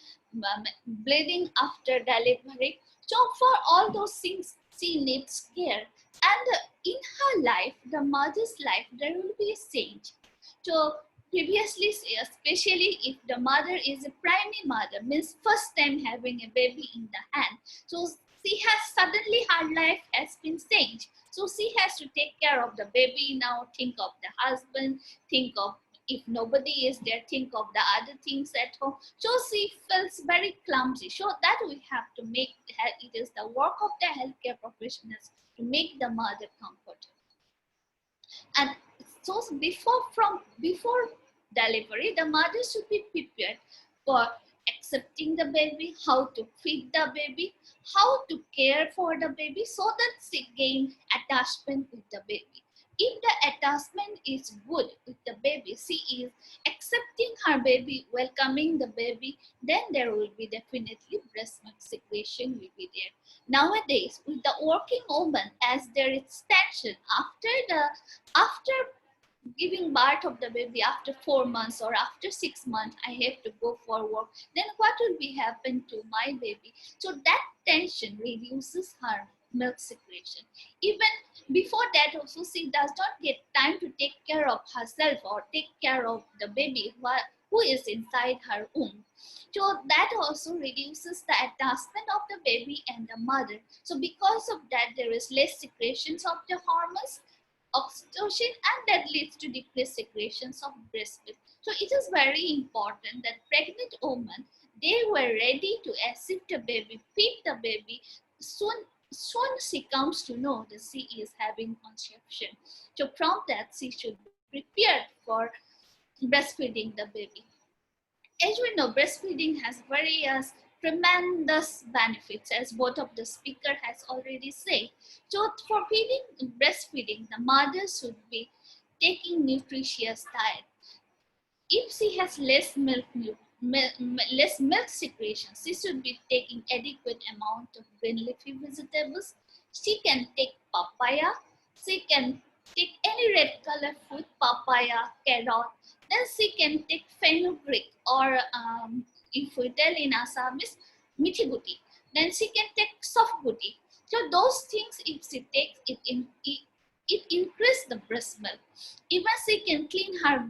bleeding after delivery. So for all those things, she needs care. And in her life, the mother's life, there will be a change. So previously, especially if the mother is a primary mother, means first time having a baby in the hand, so she has suddenly her life has been changed. So she has to take care of the baby now, think of the husband, think of if nobody is there, think of the other things at home. So she feels very clumsy. So that we have to make, it is the work of the healthcare professionals to make the mother comfortable. And so before delivery, the mother should be prepared for accepting the baby, how to feed the baby, how to care for the baby, so that she gain attachment with the baby. If the attachment is good with the baby, she is accepting her baby, welcoming the baby, then there will be definitely breast milk secretion will be there. Nowadays, with the working woman, as there is tension after giving birth of the baby, after 4 months or after 6 months, I have to go for work, then what will be happen to my baby? So that tension reduces her milk secretion. Even before that also, she does not get time to take care of herself or take care of the baby who is inside her womb. So that also reduces the attachment of the baby and the mother. So because of that, there is less secretions of the hormones, oxytocin, and that leads to decreased secretions of breast milk. So it is very important that pregnant women, they were ready to assist the baby, feed the baby soon soon she comes to know that she is having conception. So from that, she should be prepared for breastfeeding the baby. As we know, breastfeeding has various tremendous benefits, as both of the speaker has already said. So for breastfeeding, the mother should be taking nutritious diet. If she has less milk secretion, she should be taking adequate amount of green leafy vegetables. She can take papaya. She can take any red color food, papaya, carrot. Then she can take fenugreek, or if we tell in Assamese, mithi guti. Then she can take soft guti. So those things, if she takes it increase the breast milk. Even she can clean her,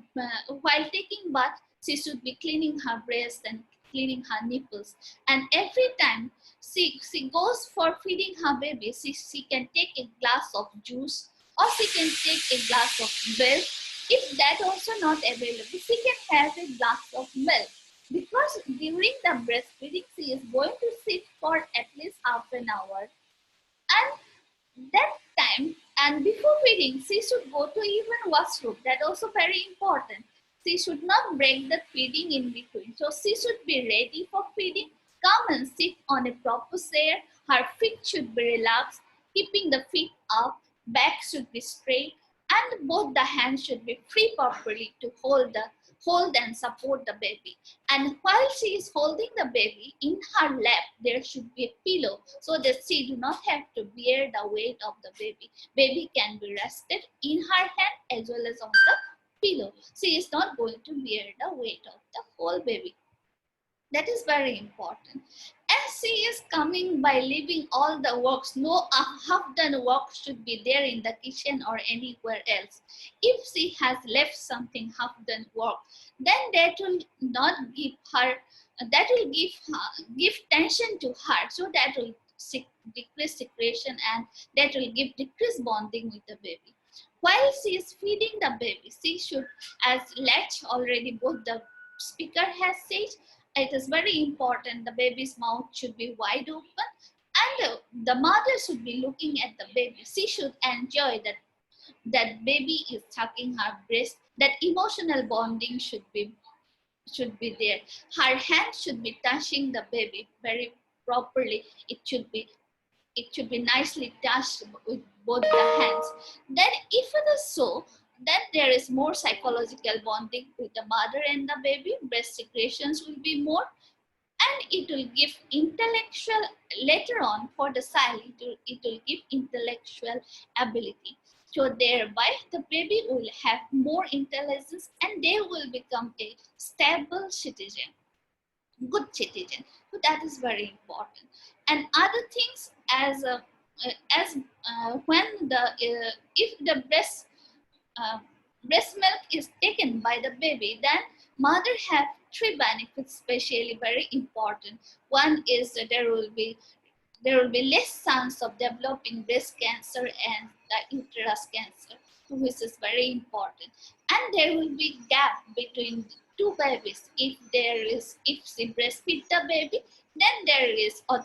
while taking bath, she should be cleaning her breast and cleaning her nipples. And every time she goes for feeding her baby, she can take a glass of juice, or she can take a glass of milk. If that also not available, she can have a glass of milk. Because during the breastfeeding, she is going to sit for at least half an hour. And that time, and before feeding, she should go to even washroom. That also very important. She should not break the feeding in between. So she should be ready for feeding. Come and sit on a proper chair. Her feet should be relaxed, keeping the feet up. Back should be straight, and both the hands should be free properly to hold and support the baby. And while she is holding the baby, in her lap there should be a pillow, so that she do not have to bear the weight of the baby. Baby can be rested in her hand as well as on the pillow. She is not going to bear the weight of the whole baby. That is very important. As she is coming by leaving all the works, no half done work should be there in the kitchen or anywhere else. If she has left something half done work, then that will not give her, that will give tension to her. So that will decrease secretion, and that will give decreased bonding with the baby. While she is feeding the baby, she should, as Latch already both the speaker has said, it is very important the baby's mouth should be wide open, and the mother should be looking at the baby. She should enjoy that baby is sucking her breast. That emotional bonding should be there. Her hand should be touching the baby very properly. It should be nicely touched with both the hands. Then if it is so, then there is more psychological bonding with the mother and the baby. Breast secretions will be more, and it will give intellectual, later on for the child, it will give intellectual ability. So thereby the baby will have more intelligence, and they will become a stable citizen, good citizen. So that is very important. And other things, when the if the uh, breast milk is taken by the baby, then mother have three benefits especially very important. One is that there will be less chance of developing breast cancer and the uterus cancer, which is very important. And there will be gap between two babies. If she breastfeed the baby, then there is uh,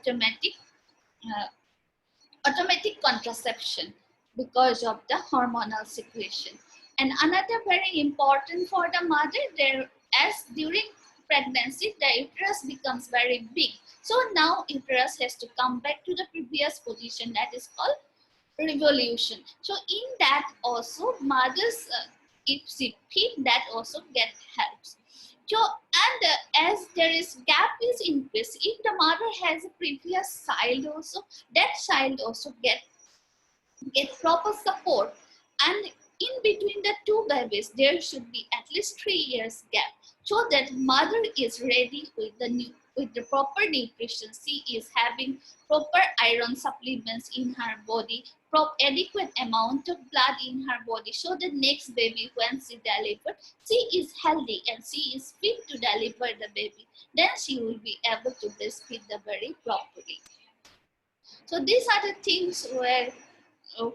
automatic contraception because of the hormonal secretion. And another very important for the mother, there, as during pregnancy the uterus becomes very big. So now uterus has to come back to the previous position, that is called revolution. So in that also mothers, if she feed, that also get helps. So, and as there is gap is increased, if the mother has a previous child also, that child also get proper support. And in between the two babies, there should be at least 3 years gap, so that mother is ready with the proper nutrition. She is having proper iron supplements in her body, adequate amount of blood in her body, so the next baby, when she delivers, she is healthy and she is fit to deliver the baby. Then she will be able to breastfeed the baby properly. So these are the things where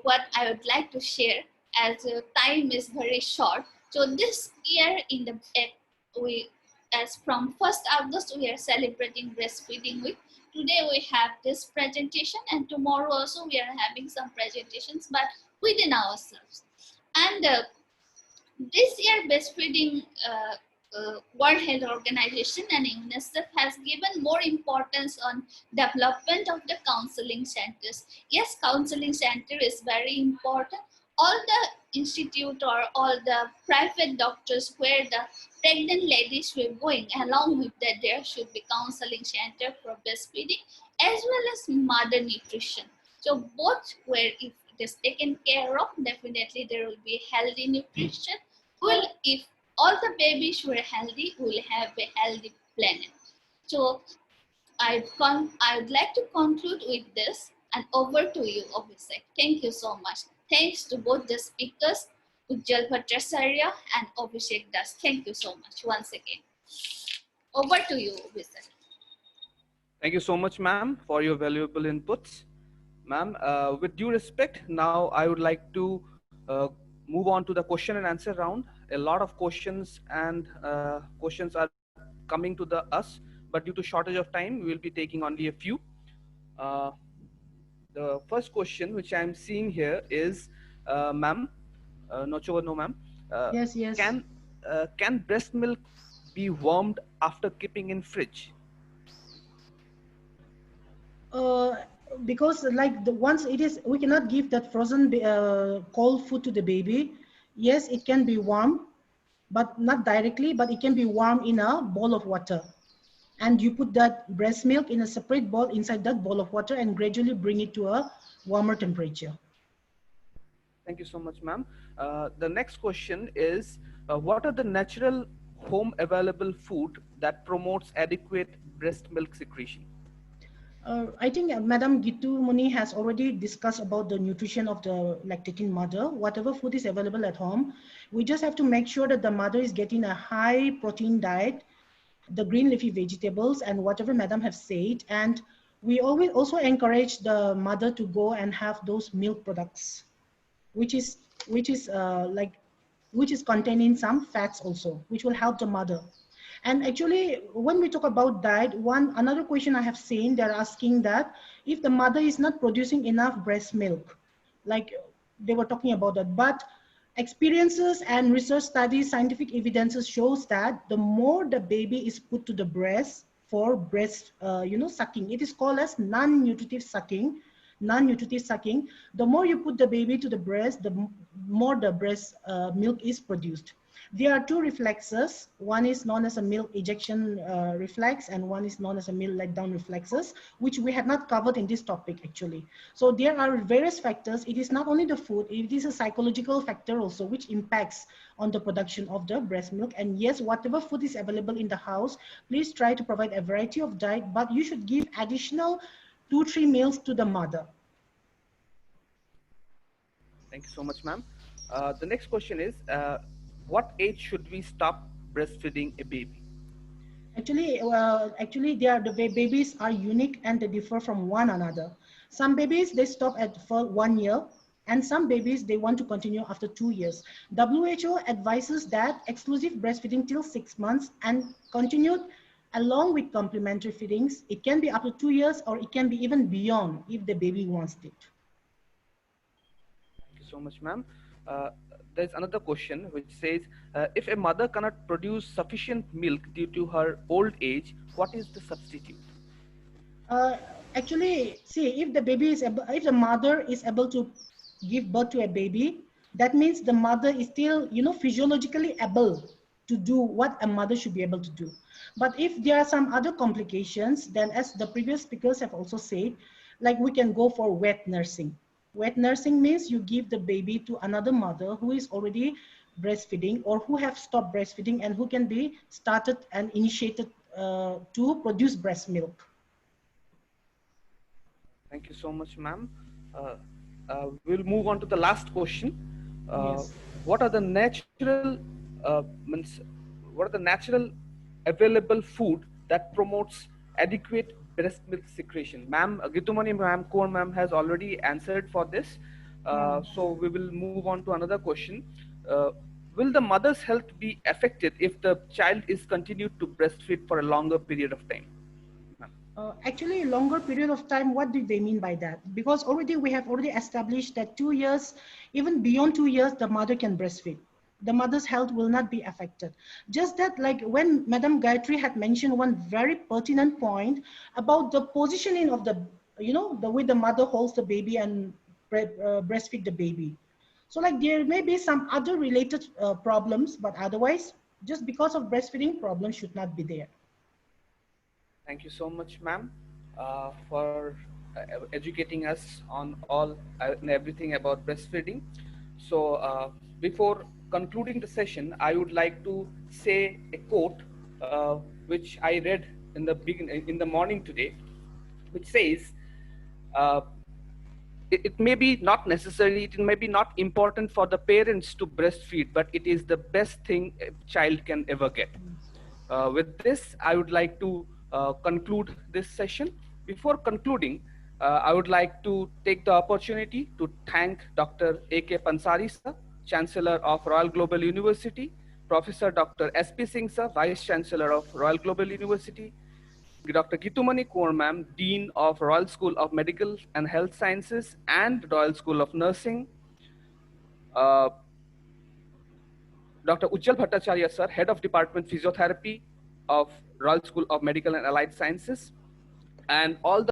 what I would like to share, as time is very short. So this year in the as from 1st August, we are celebrating breastfeeding week. Today we have this presentation, and tomorrow also we are having some presentations, but within ourselves. And this year, breastfeeding World Health Organization and UNICEF has given more importance on development of the counseling centers. Yes, counseling center is very important. All the institute or all the private doctors where the pregnant ladies were going, along with that there should be counseling center for breastfeeding as well as mother nutrition. So both where if it is taken care of, definitely there will be healthy nutrition. Well, if all the babies were healthy, we'll have a healthy planet. So I would like to conclude with this, and over to you, Abhishek. Thank you so much. Thanks to both the speakers, Ujjal Bhattacharya and Abhishek Das. Thank you so much once again. Over to you, Abhishek. Thank you so much, ma'am, for your valuable inputs. Ma'am, with due respect, now I would like to move on to the question and answer round. A lot of questions and questions are coming to us, but due to shortage of time, we will be taking only a few. The first question which I'm seeing here is, ma'am, not sure, no, ma'am. Yes, yes. Can breast milk be warmed after keeping in fridge? Because like once it is, we cannot give that frozen cold food to the baby. Yes, it can be warm, but not directly, but it can be warm in a bowl of water. And you put that breast milk in a separate bowl inside that bowl of water and gradually bring it to a warmer temperature. Thank you so much, ma'am. The next question is, what are the natural home available food that promotes adequate breast milk secretion? I think Madam Gitu Muni has already discussed about the nutrition of the lactating mother. Whatever food is available at home, we just have to make sure that the mother is getting a high protein diet, the green leafy vegetables, and whatever Madam have said. And we always also encourage the mother to go and have those milk products, which is containing some fats also, which will help the mother. And actually, when we talk about diet, another question I have seen, they're asking that if the mother is not producing enough breast milk, like they were talking about that, but experiences and research studies, scientific evidences shows that the more the baby is put to the breast for breast, sucking, it is called as non-nutritive sucking. Non-nutritive sucking, the more you put the baby to the breast, the more the breast milk is produced. There are two reflexes. One is known as a milk ejection reflex, and one is known as a milk letdown reflexes, which we have not covered in this topic actually. So there are various factors. It is not only the food, it is a psychological factor also, which impacts on the production of the breast milk. And yes, whatever food is available in the house, please try to provide a variety of diet, but you should give additional 2-3 meals to the mother. Thank you so much, ma'am. The next question is, what age should we stop breastfeeding a baby? Actually, the babies are unique and they differ from one another. Some babies, they stop for 1 year, and some babies, they want to continue after 2 years. WHO advises that exclusive breastfeeding till 6 months and continued along with complementary feedings. It can be up to 2 years, or it can be even beyond if the baby wants it. Thank you so much, ma'am. There's another question which says, if a mother cannot produce sufficient milk due to her old age, what is the substitute? Actually, see, if the mother is able to give birth to a baby, that means the mother is still, physiologically able to do what a mother should be able to do. But if there are some other complications, then as the previous speakers have also said, like we can go for wet nursing. Wet nursing means you give the baby to another mother who is already breastfeeding or who have stopped breastfeeding and who can be started and initiated to produce breast milk. Thank you so much, ma'am. We'll move on to the last question. Yes. What are the natural available food that promotes adequate breast milk secretion? Ma'am, Gitumani ma'am, Kaur ma'am has already answered for this. So we will move on to another question. will the mother's health be affected if the child is continued to breastfeed for a longer period of time? Actually, longer period of time, what do they mean by that? Because already we have already established that 2 years, even beyond 2 years, the mother can breastfeed. The mother's health will not be affected. Just that, like when Madam Gayatri had mentioned one very pertinent point about the positioning of the, you know, the way the mother holds the baby and breastfeed the baby. So like there may be some other related problems, but otherwise, just because of breastfeeding, problems should not be there. Thank you so much, ma'am, for educating us on all and everything about breastfeeding. So before concluding the session, I would like to say a quote which I read in the morning today, which says, uh, it may be not necessary, it may be not important for the parents to breastfeed, but it is the best thing a child can ever get. With this, I would like to conclude this session. Before concluding, I would like to take the opportunity to thank Dr. A.K. Pansari sir, Chancellor of Royal Global University, Professor Dr. S.P. Singh sir, Vice Chancellor of Royal Global University, Dr. Gitumani Kaur ma'am, Dean of Royal School of Medical and Health Sciences and Royal School of Nursing, Dr. Ujjal Bhattacharya sir, Head of Department Physiotherapy of Royal School of Medical and Allied Sciences, and all the